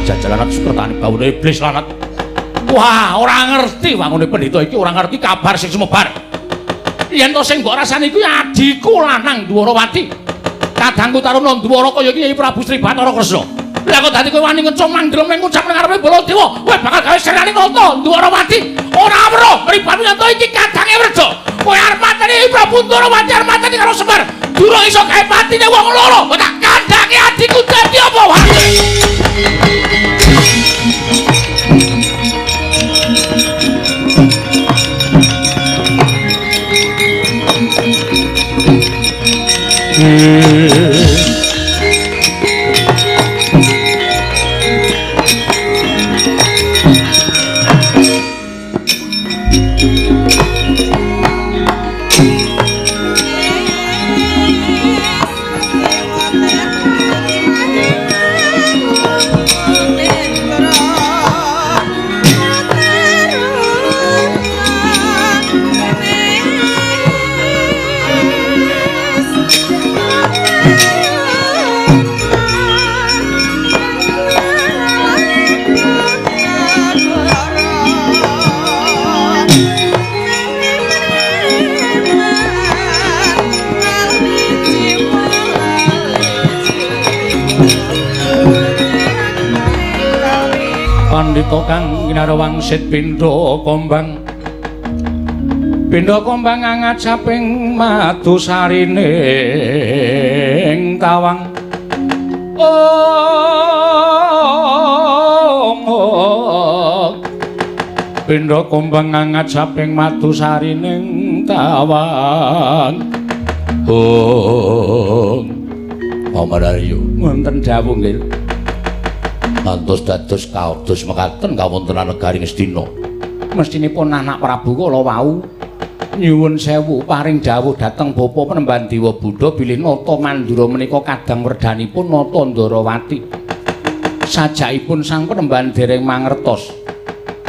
Jajalan sukertane baune iblis lanat. Wah, ora ngerti wangune pendhita iki, ora ngerti kabar sing sumebar. Yen to sing mbok rasani kuwi adiku lanang Dwarawati. Kadangku taruna Dwara kaya iki Prabu Sri Bathara Kresna. Lah kok dadi kowe wani ngeco mandrem ning ngucap nang ngarepe Baladewa, kowe bakal gawe serani nata Dwarawati. Ora weruh mripate nyanto iki kadange werja. Kowe arep mateni Prabu Dwarawati arep mateni karo Semar. Durung iso gawe patine wong loro. Kok tak kandange adiku dadi apa wae? Pandhita kang ginarwangsit pindha kombang. Pindha kombang angat saping madu sarining tawang. pindha kumbang ngangat saping madu sarining tawang. Pamararya wonten dawuh nggih. Ngantos dados kados mekaten kawontenan negari Ngastina. Mestinipun anak Prabu kala wau nyuwun sewu paring dawuh dhateng Bapa Penemban Dewa Buddha bilih Nata Mandura menika kadang werdanipun Nata Ndarawati. Sajakipun Sang Penemban dereng mangertos.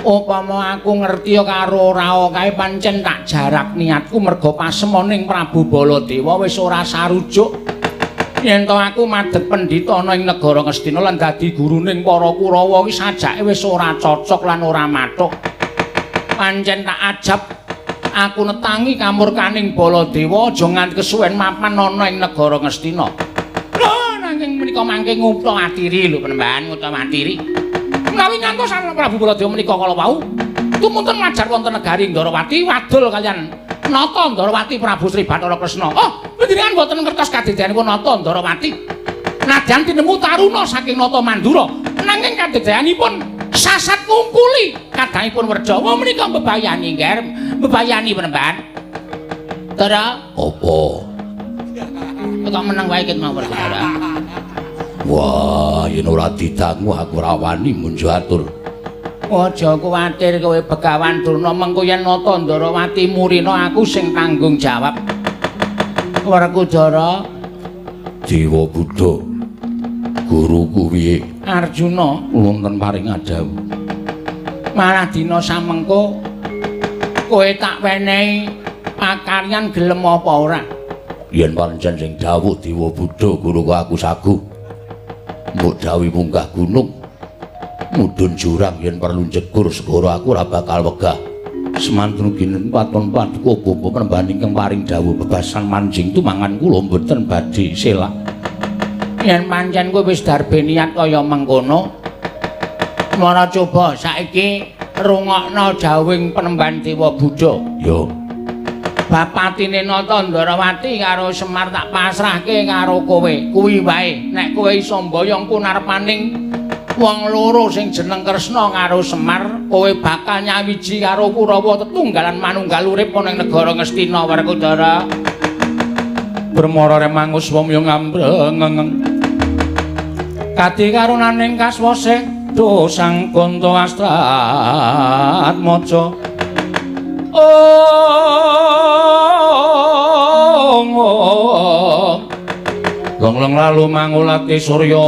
Upama aku ngerti karo ora kae pancen tak jarak niatku merga pasemoning Prabu Baladewa wis ora sarujuk. Yen to aku madhep pendhita ana ing negara Ngastina lan dadi guruning para Kurawa iki sajake wis ora cocok lan ora mathuk. Pancen tak ajab aku netangi kamurkaning Baladewa aja nganti kesuwen mapan ana ing negara Ngastina. Lho nanging menika mangke Ngutawatiri lho Penemban Ngutawatiri. Menawi ngantos Sang Prabu Baladewa menika kala wau tumunten ngajar wonten negari Ndarawati wadul kaliyan Nata Ndarawati Prabu Sri Bathara Kresna. Oh, panjenengan boten ngertos kadidéyanipun Nata Ndarawati. Nadyan tinemu taruna saking Nata Mandura, nanging kadidéyanipun sasat ngungkuli kadangipun Werjawa menika mbebayani nggih, mbebayani Penemban. Tara, apa? kok meneng wae ket mawon Tara. Wah, yen ora didangu aku ora wani munjo atur. Aja kuwatir kowe Begawan Durna mengko yen Nata Ndarawati murina aku sing tanggung jawab. Werkudara Dewa Buddha guruku piye? Arjuna Wonten paring adhawu. malah dina samengko kowe tak wenehi pakaryan gelem apa ora? Yen pancen sing dawuh Dewa Buddha guruku aku sagu. Mbok dawuh munggah gunung mudhun jurang yen perlu jegur segara aku ora bakal wegah. Semantun ginen paton paduka Bapa Penemban ingkang paring dawuh bebasan manjing tumangan kula mboten badhe selak. Yen pancen kowe wis darbe niat kaya mengkono, mara coba saiki rungokno dawuhing Penemban Dewa Buddha. Yo, Bapatine Nata Ndarawati karo Semar tak pasrahke karo kowe. Kuwi wae nek kowe iso mboyong kunarpaning wong loro sing jeneng Kresna karo Semar, kowe bakal nyawiji karo Kurawa tetunggalan manunggal urip ana ing negara Ngastina Werkudara. Bermara remangus wamya ngambreng. Kadi karunaning kaswasih dosang Ganta Astrat maca. Gonglong lalu mangulati surya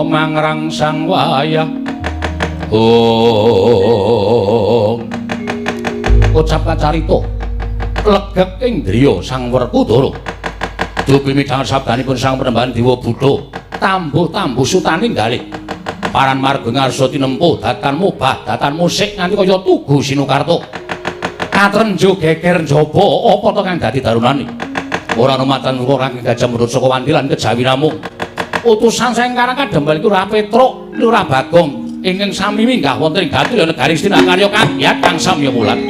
mangrangsang wayah. Ucap kacarita legek ing driya Sang Werkudara. Dupi midhang sabdanipun Sang Penemban Dewa Buddha tambuh-tambuh sutaning galih. Paran marga ngarsa tinempuh datan mubah datan musik nganti kaya tugu sinukarta. Katrenjo geger njaba apa to kang dadi darunane? Ora numatan kang gajah menurut saka Wandi lan kejawi namung. Utusan sing karang kadempel iku Lurah Petruk, Lurah Bagong ingkang sami minggah wonten ing Gatul negari Ngastina karya kagiat kang samya mulat.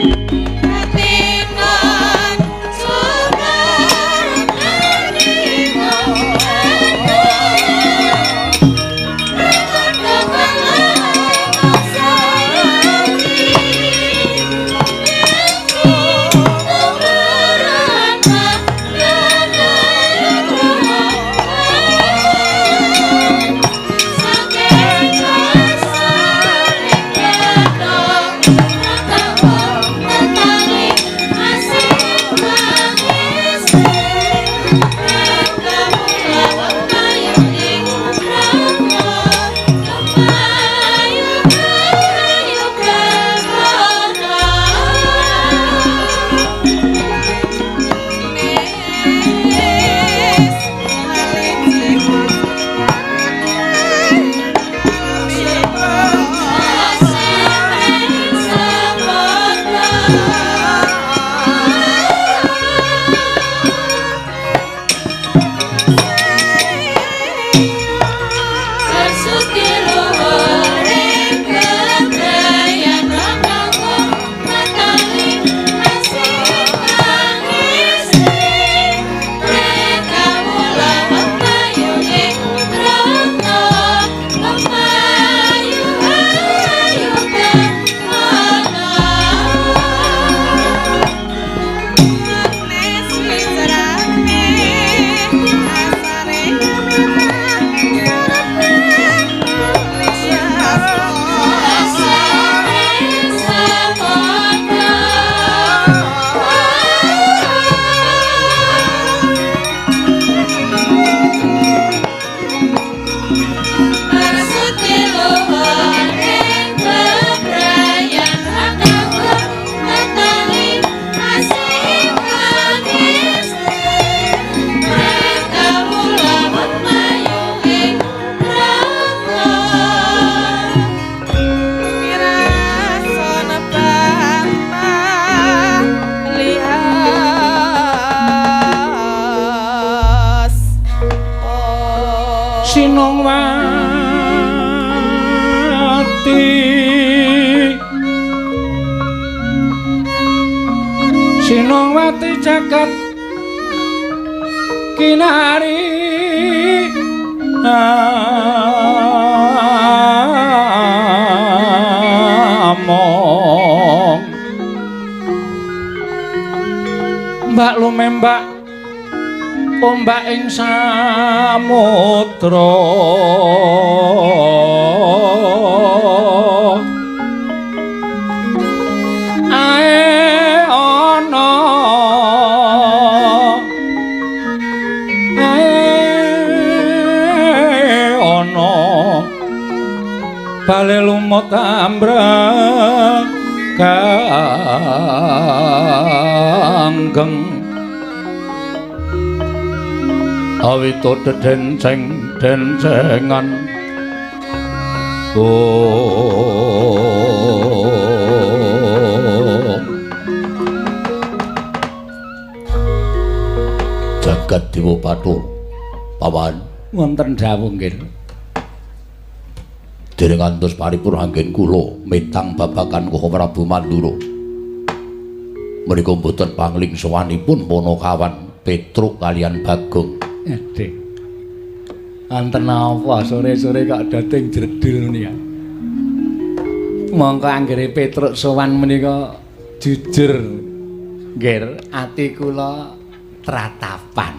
Sinongwati jagat kinari among mbak lumembak ombak ing samudra bale lumut ambrang kanggeng awito denceng-dencengan jagat dewa Bathara pawan wonten dawuh nggih dereng ngantos paripun anggen kula metang babagan Gusti Prabu Mandura. Menika mboten pangling sowanipun Panakawan Petruk kalian Bagong. Dik. Anten apa sore-sore kok dating jredil menika. Mongko anggere Petruk sowan menika jujur nggih ati kula tratapan.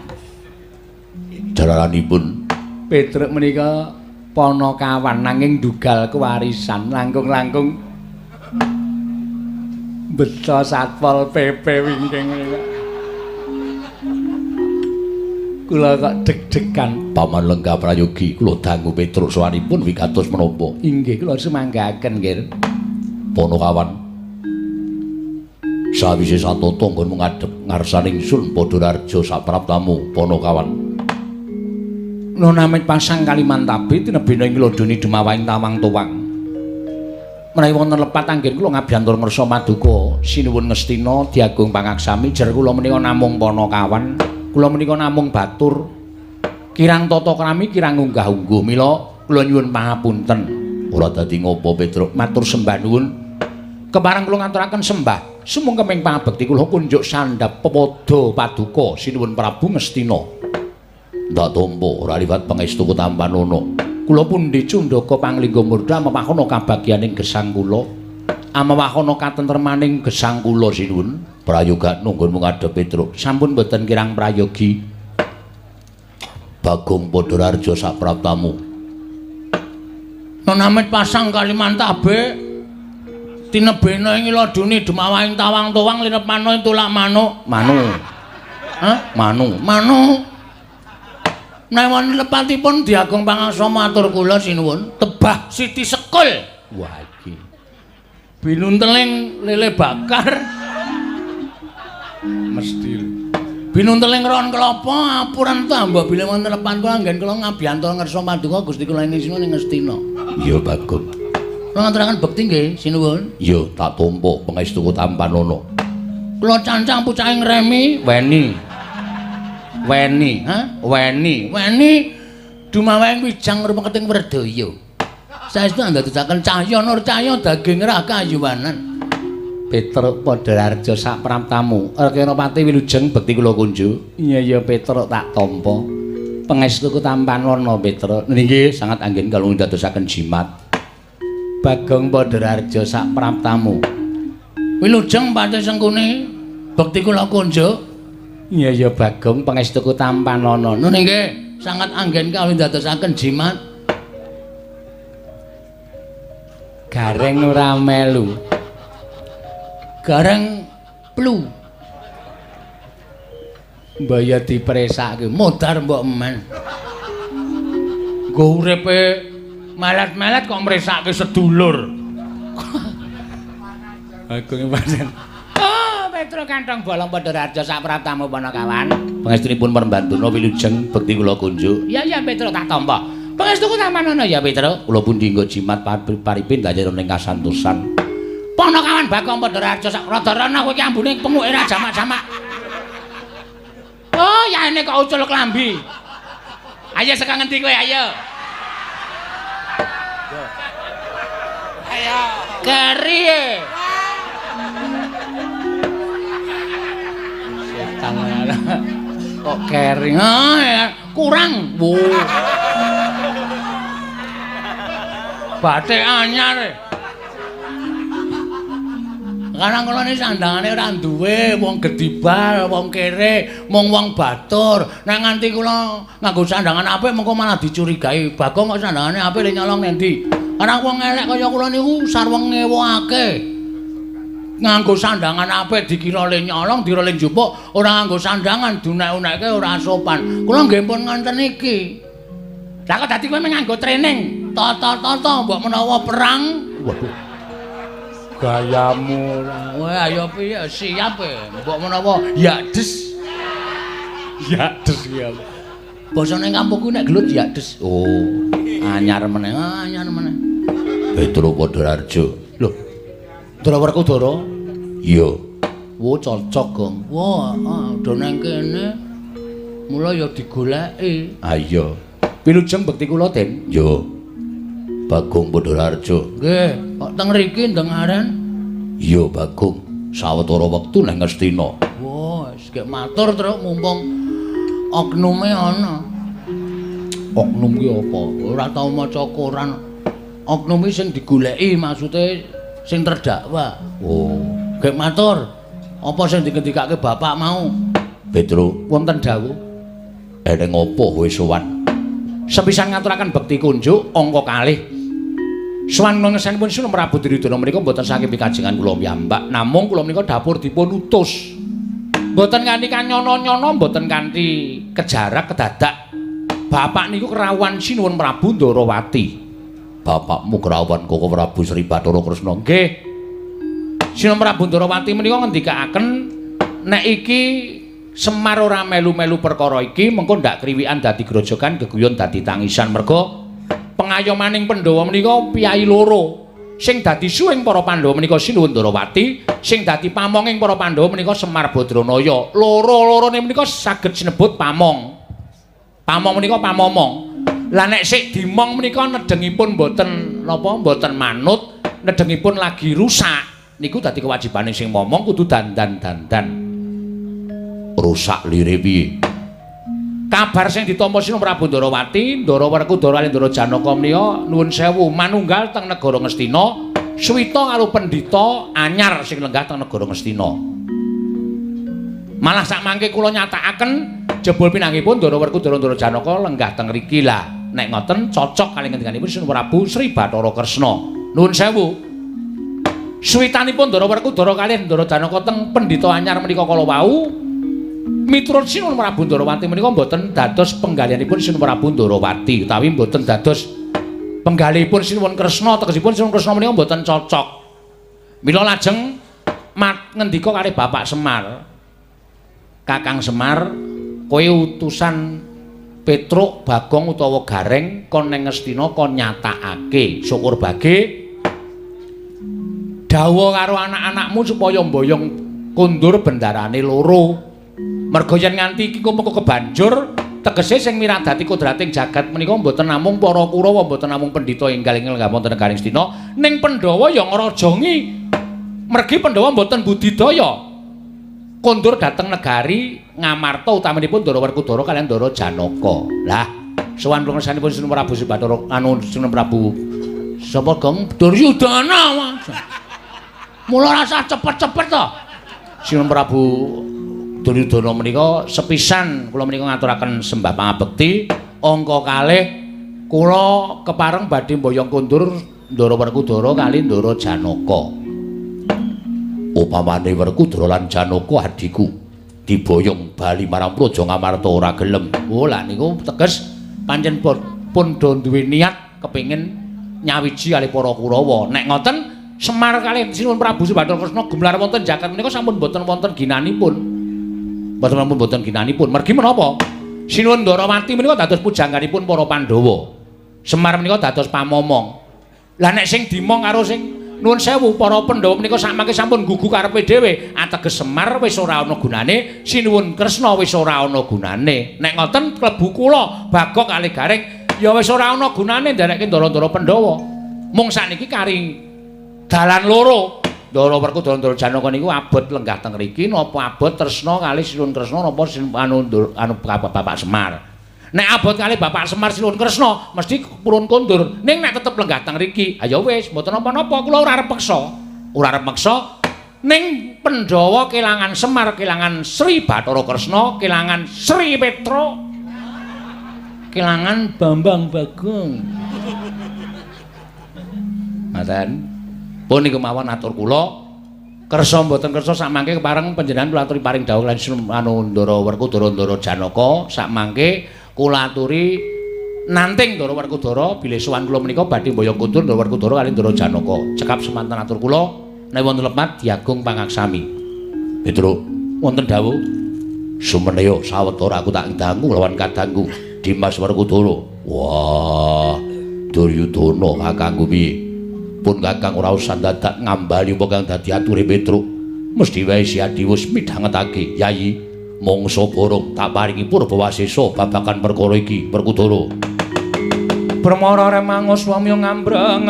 Jalaranipun Petruk menika Panakawan nanging dugal kewarisan langkung-langkung beto Satpol PP wingking menika. Kula kok deg-degan Paman Lenggah Prayogi kula dangu Petruk sowanipun wikados menapa? Inggih kula sumanggaken nggih. Panakawan sawise satata nggon ngadhep ngarsaning Sun Padhararja sapraptamu Panakawan. Nona mit pasang Kalimantabe tinebena ing lodone Demawahing Tawang Towang. Menawi wonten lepat anggen kula ngabiyantur ngersa maduka sinuwun Ngastina diagung pangaksami jer kula menika namung Panakawan, kula menika namung batur. Kirang tata krami kirang unggah-ungguh mila kula nyuwun pangapunten. Ora dadi ngopo Petruk? Matur sembah nuwun. Kepareng kula ngaturaken sembah sumangga ping pangabekti kula kunjuk sandhap pepada paduka sinuwun Prabu Ngastina. Ndak tampa ora liwat pangestu Kutampanono. Kula pundi Cundaka Panglingga Murda mawahana kabagyaning gesang kula. Amawahana katentremaning gesang kula sinuwun. Prayoga nunggun ngadhep Petruk. Sampun boten kirang prayogi. Bagong Padhararja sapraptamu. Nonamit pasang Kalimantabe tinebena ing lodone Demawahing Tawang Towang linep mano tulak manuk. Hah? Manu. Newon lepatipun diagung pangarsa matur kula sinuwun tebah Siti Sekul. Wah iki. Binunteling lele bakar. Mesti. Binunteling ron kelapa apuran tambah bilih wonten lepan kula anggen kula ngabiyantur ngersa maduka Gusti kula ing sinuwun Ngastina. Iya Bagong. Kula ngaturaken bekti nggih sinuwun. Iya tak tampa pangestu Kutampanono. Kula cancang pucahing remi Weni dumawahing wijang rumeketing Werdaya. Saestu ndadosaken cahya nur cahya daging rakayuwanan. Petruk Padhararja sapraptamu. Rekanapati wilujeng bekti kula kunjuk. Iya Petruk tak tampa. Pangestu Kutampanono Petruk. Nggih sangat anggen kalung ndadosaken jimat. Bagong Padhararja sapraptamu. Wilujeng pancen sengkune bekti kula kunjuk. Iya Bagong pangestu Kutampanono. Nggih, sangat anggen kawula ndadosaken jimat. Gareng ora melu. Gareng plu. Mbaya dipresake, modar mbok men. Nggo uripe melet-melet kok mresake sedulur. Bagong pancen Petruk Kantong Bolong Padhararja sapraptamu Panakawan. Pangestunipun Perembantuna wilujeng bekti kula kunjuk. Iya Petruk tak tampa. Pangestu Kutampanono ya Petruk. Kula pundi nggo jimat paripin dajeng ning kasantosan. Panakawan Bagong Padhararja Radarana kowe iki ambune penguke ra jamak-jamak. Oh, ya ini kok ucul klambi. Ayo saka ngendi kowe ayo. Ayo. Keri. Setan kok keri. Kurang. Bathik anyar. Karang kula niki sandangane ora duwe, wong gedibal, wong kere, mung wong batur. Nek nganti kula nganggo sandangan apik mengko malah dicurigai. Bagong kok sandangane apik le nyolong nendi? Karang wong elek kaya kula niku sarwenge wake. Nganggo sandangan apik dikira le nyolong, dira le njupuk, ora nganggo sandangan dunek-unekke ora sopan. Kula nggih pun ngoten iki. Lah kok dadi kowe nganggo training, tata-tata mbok menawa perang. Waduh. Gayamu wah ayo piye siap mbok menawa ya des ya basane kampungku nek gelut ya des anyar meneh Petro Podolarjo lho Ndara Werkudara iya wo cocok Gong wah do nang kene mula ya digoleki iya pilujeng bekti kula Den yo Bagong Podolarjo. Nggih, kok teng mriki ndengaren? Iya, Bagong. Sawetara wektu nang Ngastina. Wah, wis gek matur terus mumpung oknume ana. Oknum ki apa? Ora tau maca koran. Oknum sing digoleki maksude sing terdakwa. Oh, gek matur. Apa sing dikendikake bapak mau? Petro, wonten dawuh. Eneng apa kowe sowan? Sepisan ngaturaken bekti kunjuk angka kalih. Sowan ngesanipun Sunan Prabu Duryudana menika mboten saking pikajengan kula piyambak, namung kula menika dapur dipun utus. Mboten kanthi kanyono-nyono, mboten kanthi kejarak kedadak. Bapak niku kerawan Sinuwun Prabu Ndarawati. Bapakmu kerawan Koko Prabu Sri Bathara Kresna. Nggih. Sinuwun Prabu Ndarawati menika ngendikaaken nek iki Semar ora melu-melu perkara iki mengko ndak kriwikan dadi grojogan geguyon dadi tangisan merga pengayomaning Pandhawa menika piyai loro sing dadi suwing para Pandhawa menika Sinuwun Ndarawati sing dadi pamonging para Pandhawa menika Semar Badranaya loro-lorone menika saged sinebut pamong menika pamomong lah nek sik dimong menika nedengipun mboten napa mboten manut nedengipun lagi rusak niku dadi kewajibane sing momong kudu dandan rusak lire piye kabar sing ditampa Sinuwun Prabu Ndarawati, Ndara Werkudara lan Ndara Janaka menika nuwun sewu manunggal teng negara Ngastina, suwita karo pendhita anyar sing lenggah teng negara Ngastina. Malah sak mangke kula nyatakaken jebul pinanggipun Ndara Werkudara Ndara Janaka lenggah teng mriki lah. Nek ngoten cocok kali ngendikanipun Sinuwun Prabu Sri Bathara Kresna. Nuwun sewu. Suwitanipun Ndara Werkudara kalih Ndara Janaka teng pendhita anyar menika kala wau miturut Sinuwun Prabu Ndarawati menika mboten dados penggalianipun Sinuwun Prabu Ndarawati utawi mboten dados penggalihipun Sinuwun Kresna tegesipun Sinuwun Kresna menika mboten cocok. Mila lajeng ngendika kalih Bapak Semar. Kakang Semar, kowe utusan Petruk, Bagong utawa Gareng kon ning Ngastina kon nyatakake syukur bage dawuh karo anak-anakmu supaya mboyong kondur bendarane loro. Merga yen nganti iki kumpul kebanjur tegese sing miradati kodrating jagat menika mboten namung para Kurawa mboten namung pendhita enggal lenggah wonten negaring Astina ning Pandhawa ya ngrajangi mergi Pandhawa mboten budidaya kondur dhateng negari Ngamarta utamanipun Ndara Werkudara kaliyan Ndara Janaka. Lah sowan pungkasanipun Sinuwun Prabu Sri Bathara anu Sinuwun Prabu sapa Gong Duryudana. Mula rasa cepet-cepet to. Sinuwun Prabu Duryudana menika sepisan kula menika ngaturaken sembah pangabekti angka kalih kula kepareng badhe mboyong kondur Ndara Werkudara kali Ndara Janaka. Upamane Werkudara lan Janaka adiku diboyong bali marang Praja Ngamarta ora gelem. Oh lah niku teges pancen pun do duwe niat kepengin nyawiji kalih para Kurawa. Nek ngoten Semar kalih Sinuwun Prabu Sri Bathara Kresna gumelar wonten jagat menika sampun boten wonten ginanipun. Mboten ginanipun. Mergi menapa? Sinuwun Ndarawati menika dados pujangganipun para Pandhawa. Semar menika dados pamomong. Lah nek sing dimong karo sing Nuwun sewu para Pandhawa menika samangke sampun gugu karepe dhewe, ateges Semar wis ora ana gunane, sinuwun Kresna wis ora ana gunane. Nek ngoten klebu kula Bagong kalih Gareng ya wis ora ana gunane nderekke Ndara-ndara Pandhawa. Mung sakniki kari dalan loro. Ndara Werkudara Janaka niku abot lenggah teng mriki napa abot tresna kalih sinuwun Kresna napa anu Bapak Semar. Nek abot kali Bapak Semar Sinuwun Kresna mesti purun kondur. Ning nek tetep lenggah teng mriki, ayo wis mboten napa-napa kula ora arep peksa. Ora arep meksa. Ning Pandhawa kelangan Semar, kelangan Sri Bathara Kresna, kelangan Sri Petra, kelangan Bambang Bagong. Ngaten. Pun niku mawon atur kula kersa mboten kersa sakmangke kepareng panjenengan kula aturi paring dawuh lan anu Ndara Werkudara Ndara Janaka sakmangke kula aturi nanting Ndara Werkudara bilih sowan kula menika badhe mboyong kundur Ndara Werkudara kali Ndara Janaka. Cekap semanten atur kula nek wonten lepat diagung pangaksami. Petruk wonten dawuh sumeneya sawetara aku tak dangu lawan kadangku Dimas Werkudara. Wah, Duryudana kakangku piye? Pun kakang ora usah dadak ngambali apa kang dadi ature Petruk. Mesti wae si Adi wis midhangetake, Yayi. Mangsa borong tak paringi Purbawasesa babagan perkara iki, Werkudara. Permara remang swami ngambrang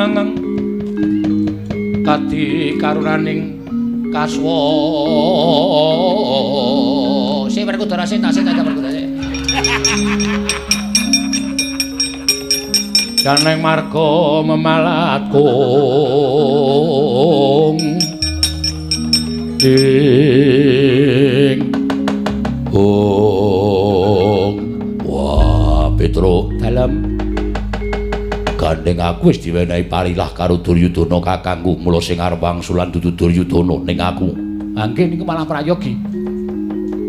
kadi karunaning kaswa. Si Werkudara sing tak Werkudara. Kaneng marga memalatkung ing wah Petruk dalem gandeng aku wis diwenehi parilah karo Duryudana kakangku mula sing arep wangsulan dudu Duryudana ning aku mangke niku malah prayogi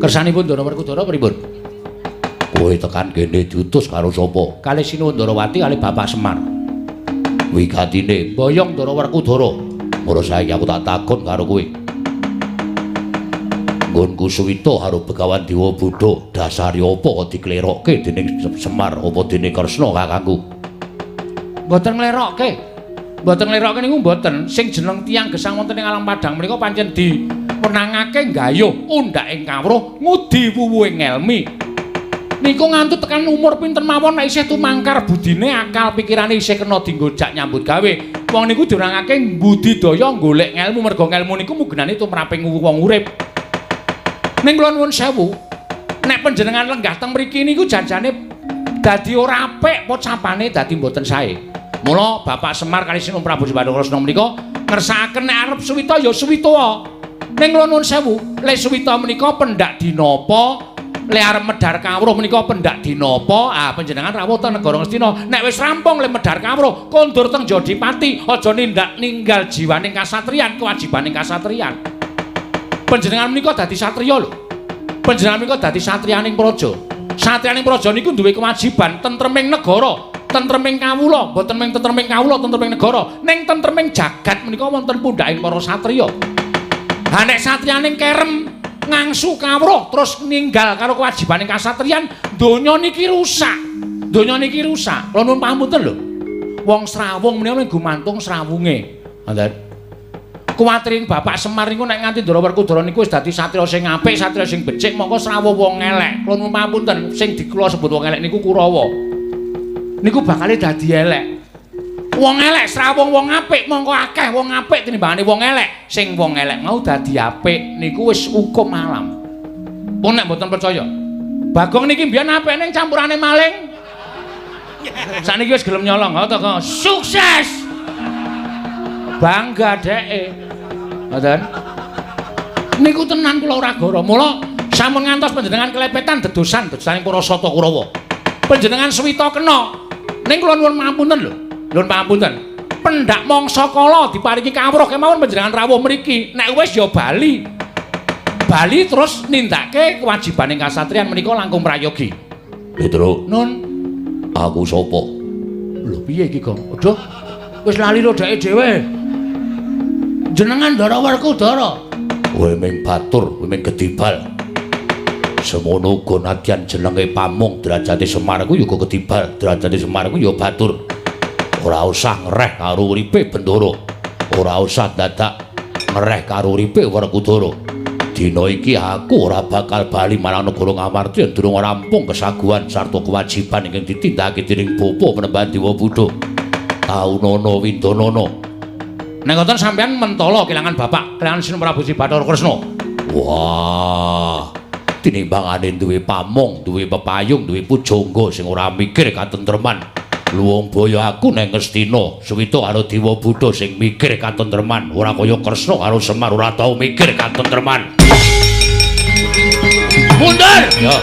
kersanipun Ndara Werkudara pripun? Kowe tekan kene diutus karo sapa? Kalih Sinuwun Ndarawati kalih Bapak Semar. Wigatine boyong Ndara Werkudara. Mula saiki aku tak takon karo kowe. Nggonku Suwita karo Begawan Dewa Buddha dasare apa kok diklerokke dening Semar apa dening Kresna kakangku? Mboten nglerokke. Mboten nglerokke niku mboten. Sing jeneng tiyang gesang wonten ing alam padang menika pancen diwenangake nggayuh undhaking kawruh ngudi wuwuhing ngelmi. Niku ngantuk tekan umur pinten mawon nek isih tumangkar budine akal pikirane isih kena dienggo jak nyambut gawe. Wong niku dirangake budidaya golek ngelmu merga ngelmu niku mugenane tumraping wong urip. Ning kula nuwun sewu, nek panjenengan lenggah teng mriki niku janjane dadi ora apik pocapane dadi mboten sae. Mula Bapak Semar kali Sinuwun Prabu Bathara Kresna menika ngersakaken nek arep suwita ya suwita. Ning kula nuwun sewu, lek suwita menika pendak dinapa? Le arep medhar kawruh menika pendak dinapa? Ah panjenengan rawuh teng negara Ngastina. Nek wis rampung le medhar kawruh, kondur teng Jodipati, aja ninggal jiwaning kasatriyan, kewajibaning kasatriyan. Panjenengan menika dadi satriya lho. Panjenengan menika dadi satriyaning praja. Satriyaning praja niku duwe kewajiban tentreming negara, tentreming kawula, mboten mung tentreming kawula, tentreming negara, ning tentreming jagat menika wonten pundhaking para satriya. Ha nek satriyaning kerem ngangsu kawruh terus ninggal karo kewajibaning kasatriyan, donya niki rusak. Donya niki rusak. Kula nuwun pamunten lho. Wong srawung menika gumantung srawunge. Ngoten. Kuwatiring Bapak Semar niku nek nganti Ndara Werkudara niku wis dadi satriya sing apik, satriya sing becik, mongko srawuh wong elek. Kula nuwun pamunten, sing dikula sebut wong elek niku Kurawa. Niku bakale dadi elek. Wong elek srawung wong apik, mongko akeh wong apik tinimbangane wong elek. Sing wong elek mau dadi apik niku wis hukum alam. Pun nek mboten percaya. Bagong niki mbiyen apik ning campurane maling. Sakniki wis gelem nyolong, ha to sukses. Bangga dheke. Ngoten. Niku tenan kula ora goro. Mula sampun ngantos panjenengan kelepetan dedosan dedosaning para Sata Kurawa. Panjenengan suwita kena. Ning kula nuwun pamunten lho. Nuwun pamunten. Pendak mangsa kala diparingi kawruh kemawon panjenengan rawuh mriki. Nek wis ya bali. Bali terus nindakake kewajibaning kasatriyan menika langkung prayogi. Petruk. Nun. Aku sapa? Lho piye iki, Gong? Aduh. Wis lali lho dheke dhewe. Jenengan Ndara Werkudara. Kowe ming batur, kowe ming gedibal. Semono uga nadyan jenenge pamung derajate Semar ku ya gedibal, derajate Semar ku ya batur. Ora usah ngreh karo uripe Bendoro. ora usah dadak ngereh karo uripe Werkudara. Dina iki aku ora bakal bali marang negara Ngamarta yen durung rampung kesaguhan sarta kewajiban ingkang ditindakake dening Bapa Penembahan Dewa Buddha. Taunana Windanana. Nek ngoten sampeyan mentala kelangan bapak, kelangan Sinu Prabu Sri Bathara Kresna. Wah, tinimbangane duwe pamong, duwe pepayung, duwe pujangga sing ora mikir katentreman. Luwung boyo aku neng Ngastina, suwita karo Dewa Buddha sing mikir katentreman, ora kaya Kresna karo Semar ora tau mikir katentreman. Mundur! Ya.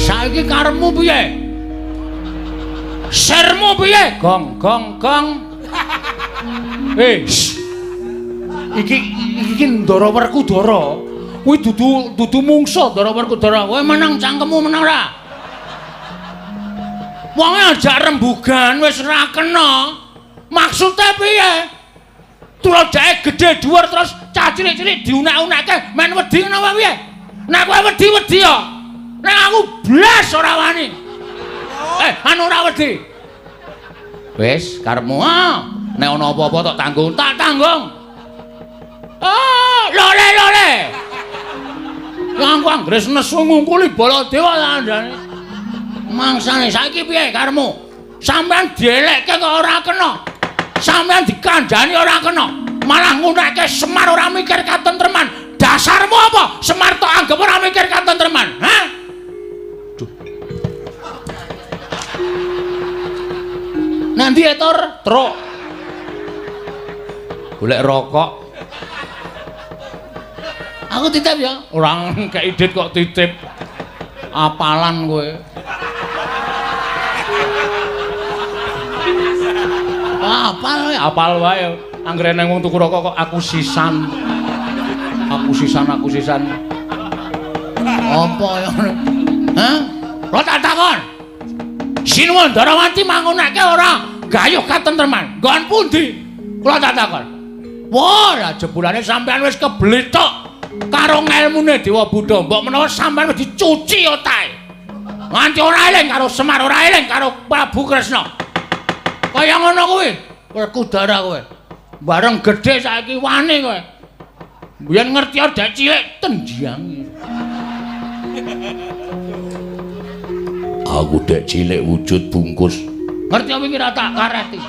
Saiki karepmu piye? Sermu piye? Gong gong gong. Iki Ndara Werkudara. Kuwi dudu mungsuh Ndara Werkudara. Kowe menang cangkemmu menang ora? Wonge ajak rembugan wis ora kena. Maksude piye? Tulajake gedhe dhuwur terus cah cilik-cilik diunek-unekke men wedi ngono apa piye? Nek kowe wedi-wedi ya. Nek aku blas ora wani. Anu ora wedi. Wis karepmu nek ana apa-apa tak tanggung, tak tanggung. Lole. Yang ku anggres nesu ngungkuli Baladewa kandhane. Mangsane saiki piye karepmu? Sampeyan dielekke kok ora kena. Sampeyan dikandhani ora kena. Malah ngunekke Semar ora mikir katentreman. Dasarmu apa? Semar tok anggap ora mikir katentreman. Hah? Nanti etor truk. Golek rokok. Aku titip ya. Orang keidit kok titip. Apalan kowe. Apal wae. Anggere nang wong tuku rokok kok aku sisan. Aku sisan. Apa ya? Hah? Lo tak takon. Sinuwun Ndarawati mangunake ora gayuh katentreman. Nggon pundi? Kula tak takon. Wah, lah jebulane sampean wis keblethok karo ngelmune Dewa Buddha. Mbok menawa sampean wis dicuci otahe. Nganti ora eling karo Semar, ora eling karo Prabu Kresna. Kaya ngono kuwi, Werkudara kowe. Bareng gedhe saiki wani kowe. Biyen ngerti dek cilik tendiang. Aku dek cilik wujud bungkus. Ngerti apa iki ra tak kareti.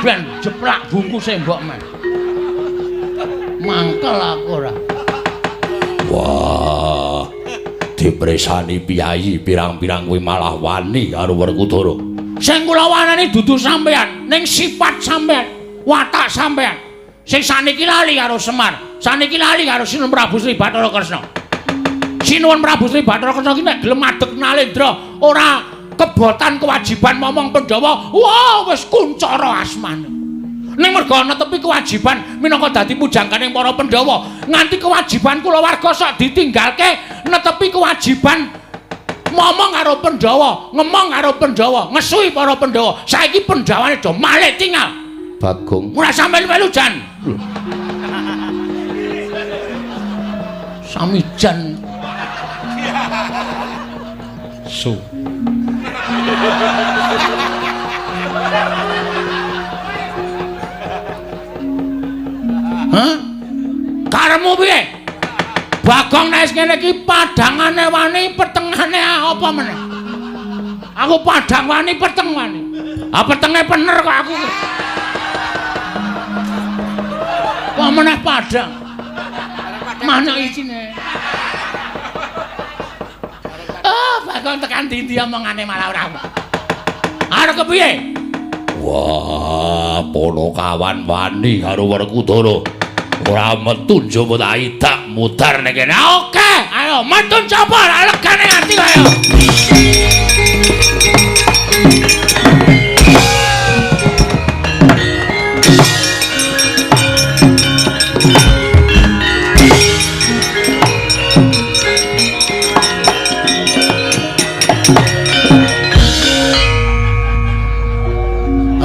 Ben jeplak bungkuse mbok men. Mangkel aku ora. Wah. Dipresani piyayi pirang-pirang kuwi malah wani karo Werkudara. Sing kula wanani dudu sampean, ning sifat sampean, watak sampean. Sing saniki lali karo Semar, saniki lali karo Sinuwun Prabu Sri Bathara Kresna. Sinuwun Prabu Sri Bathara Kresna ki nek gelem adeg Nalendra ora kebotan kewajiban momong Pandhawa, wah wis kuncara asmane. Ning merga netepi kewajiban minangka dadi pujangkaning para Pandhawa, nganti kewajiban kulawarga sok ditinggalke netepi kewajiban momong karo Pandhawa, ngemong karo Pandhawa, ngesui para Pandhawa. Saiki Pandhawane do malih tinggal. Bagong. Ora sampeyan melu jan. Samijan. Su. Hah? Karemu piye? Bagong nek ngene iki padangane wani, petengane apa meneh? Aku padang wani, peteng wani. Petenge bener kok aku. Kok meneh padang? Mana isine? Bagong tekan ndi omongane malah ora. Arep kepiye? Wah, Ponokawan wani karo Werkudara. Ora metu njaba tak idak mudar nek kene. Oke, ayo metu njaba legane ati kaya.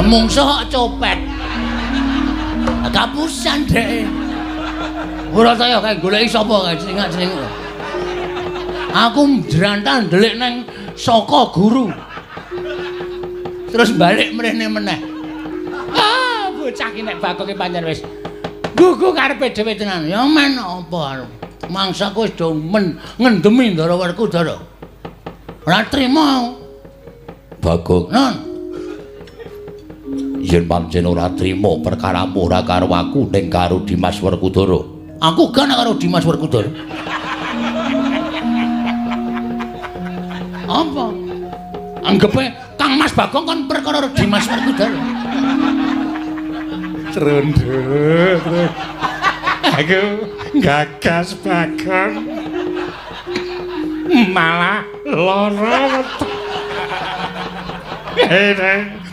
Mungsuh copet. Kapusan dhek. Ora saya kae goleki sapa kae jeneng. Aku njrantan ndelik nang saka guru. Terus balik mrene meneh. Ah, bocah ki nek Bagong ki pancen wis gugu karepe dhewe tenan. Ya men apa arep. Mangsaku wis do ngendemi Ndara Werkudara. Ora trima. Bagong. Nun. Yen pancen ora trima perkaramu ora karo aku ning karo Dimas Werkudara. Aku gak karo Dimas Werkudara. Apa? Anggepe Kang Mas Bagong kon perkara Dimas Werkudara. Trunduk. Aku gagas Bagong. Malah lara.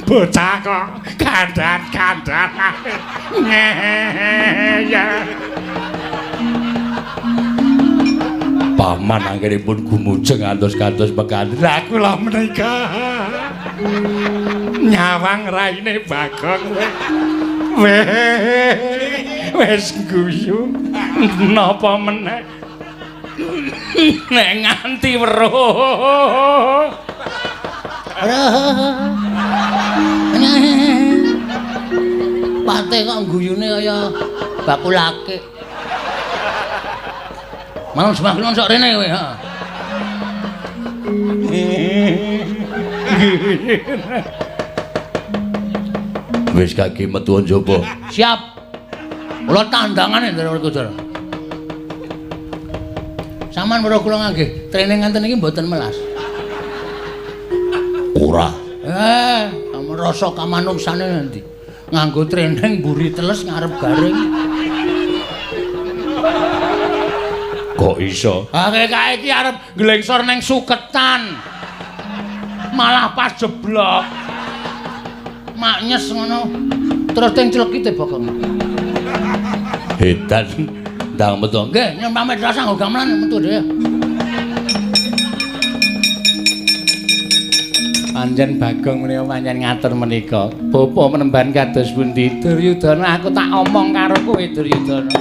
Bocah kok kandan-kandan. Ya. Paman anggenipun gumujeng ngantos-kantos mekaten. Lah kula menika nyawang raine Bagong wis guyu napa meneh nek nganti weruh Pate kok guyune kaya bakul akik. Mau semakin sok rene kowe, ha. Wis kaki metu njaba. Siap. Kula tandangane Ndara Werkudara. Saman weruh kula nggih, training ngenten iki mboten melas. Ora. Rasa kamanungsane nanti. Nganggo training mburi teles ngarep garing. Kok iso? Kae iki arep nglengsor ning suketan. Malah pas jeblok. Maknyes ngono. Terus teng clekite Bagong. Edan ndang metu. Nggih, nyun pamit rasa nggo gamelan metu dhewe. Panjen Bagong menika pancen ngatur menika. Bapa menemban kados pundi? Duryudana aku tak omong karo kowe Duryudana.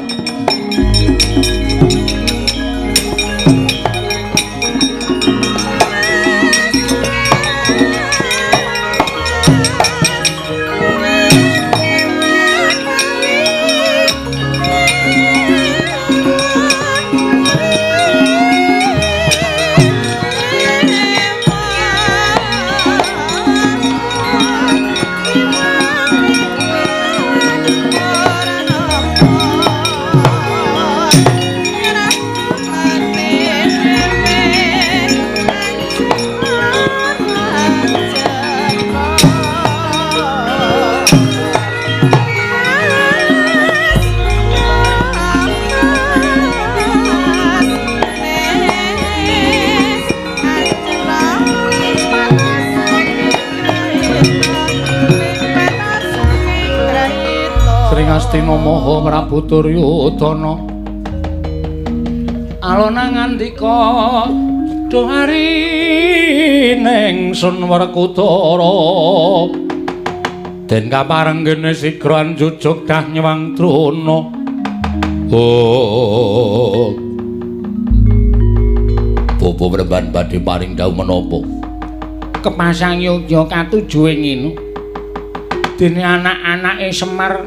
Astina Maha Prabu Duryudana alona ngandika dohari ning Sun Werkudara den kaparenggene sigra anjujuk dah nyewang truna Bapa Premban badhe paring dawuh menapa? Kepasang yoga katujuh ing nginu dene anak-anake Semar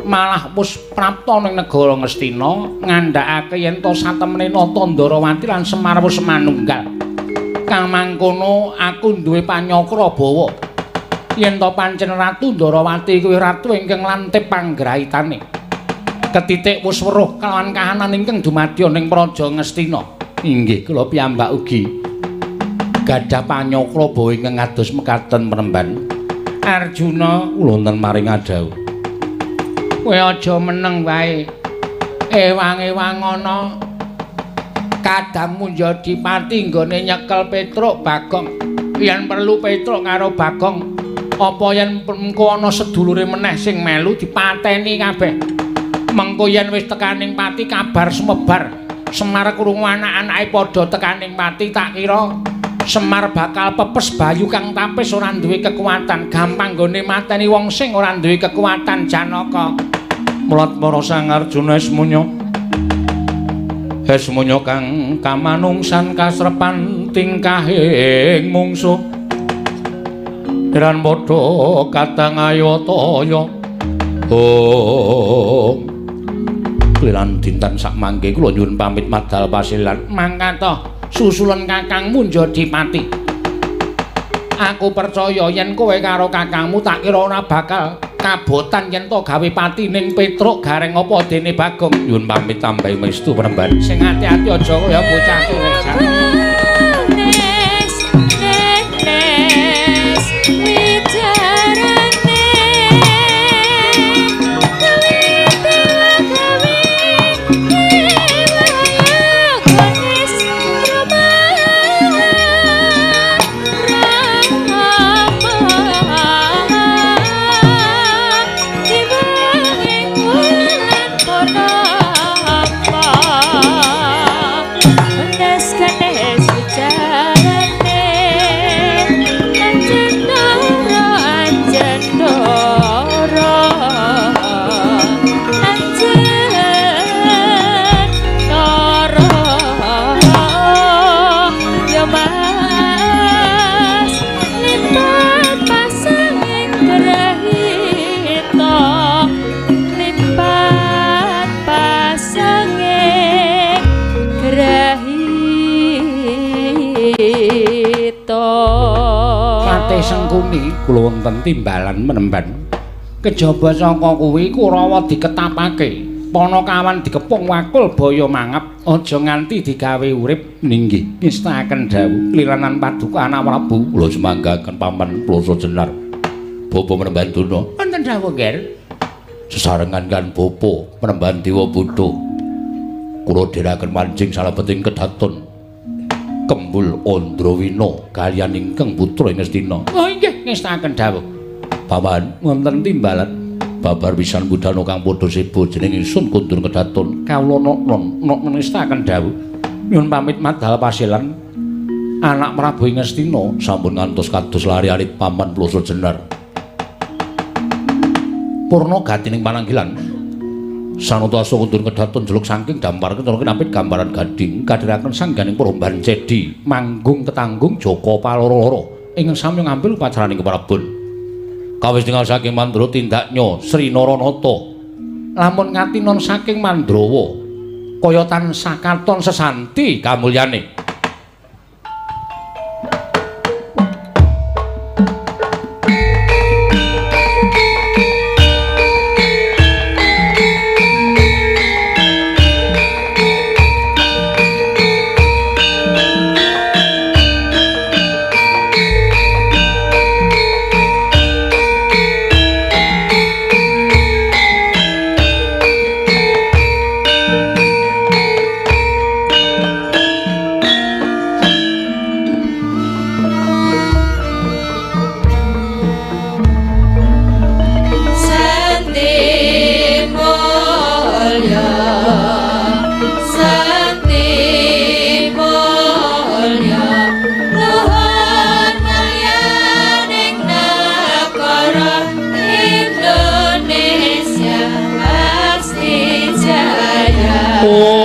malah wis prapta ning negara Ngastina ngandhakake yen to satemene Nata Ndarawati lan Semar wis manunggal. Kang mangkono aku duwe panyakra bawa yen to pancen Ratu Ndarawati kuwi ratu ingkang lantip panggrahitane. Ketitik wis weruh kelawan kahanan ingkang dumadya ning praja Ngastina. Inggih kula piyambak ugi gadah panyakra bawa ingkang kados mekaten Premban. Arjuna kula wonten maring adhawuh. Kowe aja meneng wae. Ewang-ewang ana kadangmu Yadipati nggone nyekel Petruk Bagong. Yen perlu Petruk karo Bagong, apa yen mengko ana sedulure meneh sing melu dipateni kabeh. Mengko yen wis tekaning pati kabar sumebar. Semar krungu anak-anake padha tekaning pati tak kira Semar bakal pepes Bayu kang tapis ora duwe kekuatan, gampang nggone mateni wong sing ora duwe kekuatan Janaka. mulat para Sang Arjuna Esmunya Esmunya kang kamanungsan kasrepan tingkahing mungsuh ran padha kadang ayataya kliran dinten sak mangke kula nyuwun pamit madal pasilan mangkata susulan kakangmu Jodipati. Aku percaya yen kowe karo kakangmu tak kira ora bakal kabotan yen to gawe pati ning Petruk gareng apa dene Bagong. Nyuwun pamit tambahi mestu Pramban. Sing ati-ati aja kaya bocah cilik. Sengkuni kula wonten timbalan menemban kejaba saka kuwi Kurawa diketapake Panakawan dikepung wakul baya mangap aja nganti digawe urip ninggih ngestaken dawuh kliranan paduka anak Prabu kula semanggaken paman Plasa Jenar Bapa menemban duna wonten dawuh nggih sesarengan kan Bapa menemban Dewa Buddha kula dherekaken manjing salebeting kedaton Kembul Andrawina kaliyan ingkang putra Ngastina. Oh inggih ngestaken dawuh. Paman wonten timbalan babar pisan budana kang padha sebo jeneng ingsun kundur kedaton kawula nok ngestaken dawuh. Nyuwun pamit madhal pasilan anak Prabu Ngastina sampun ngantos kados lari alit paman Plasa Jenar. Purna gatining pananggilan Sanutasa kundur kedaton jeluk saking dampar ketara kinapit gambaran gading kadhiraken sangganing perombahan cedi manggung ketanggung Jaka paloro-loro ing sami ngambil upacaraning keprabon kawis tingal saking Mandra tindaknya Sri Naranata lamun ngatinon saking Mandrawa kaya tansah katon sesanti kamulyane Oh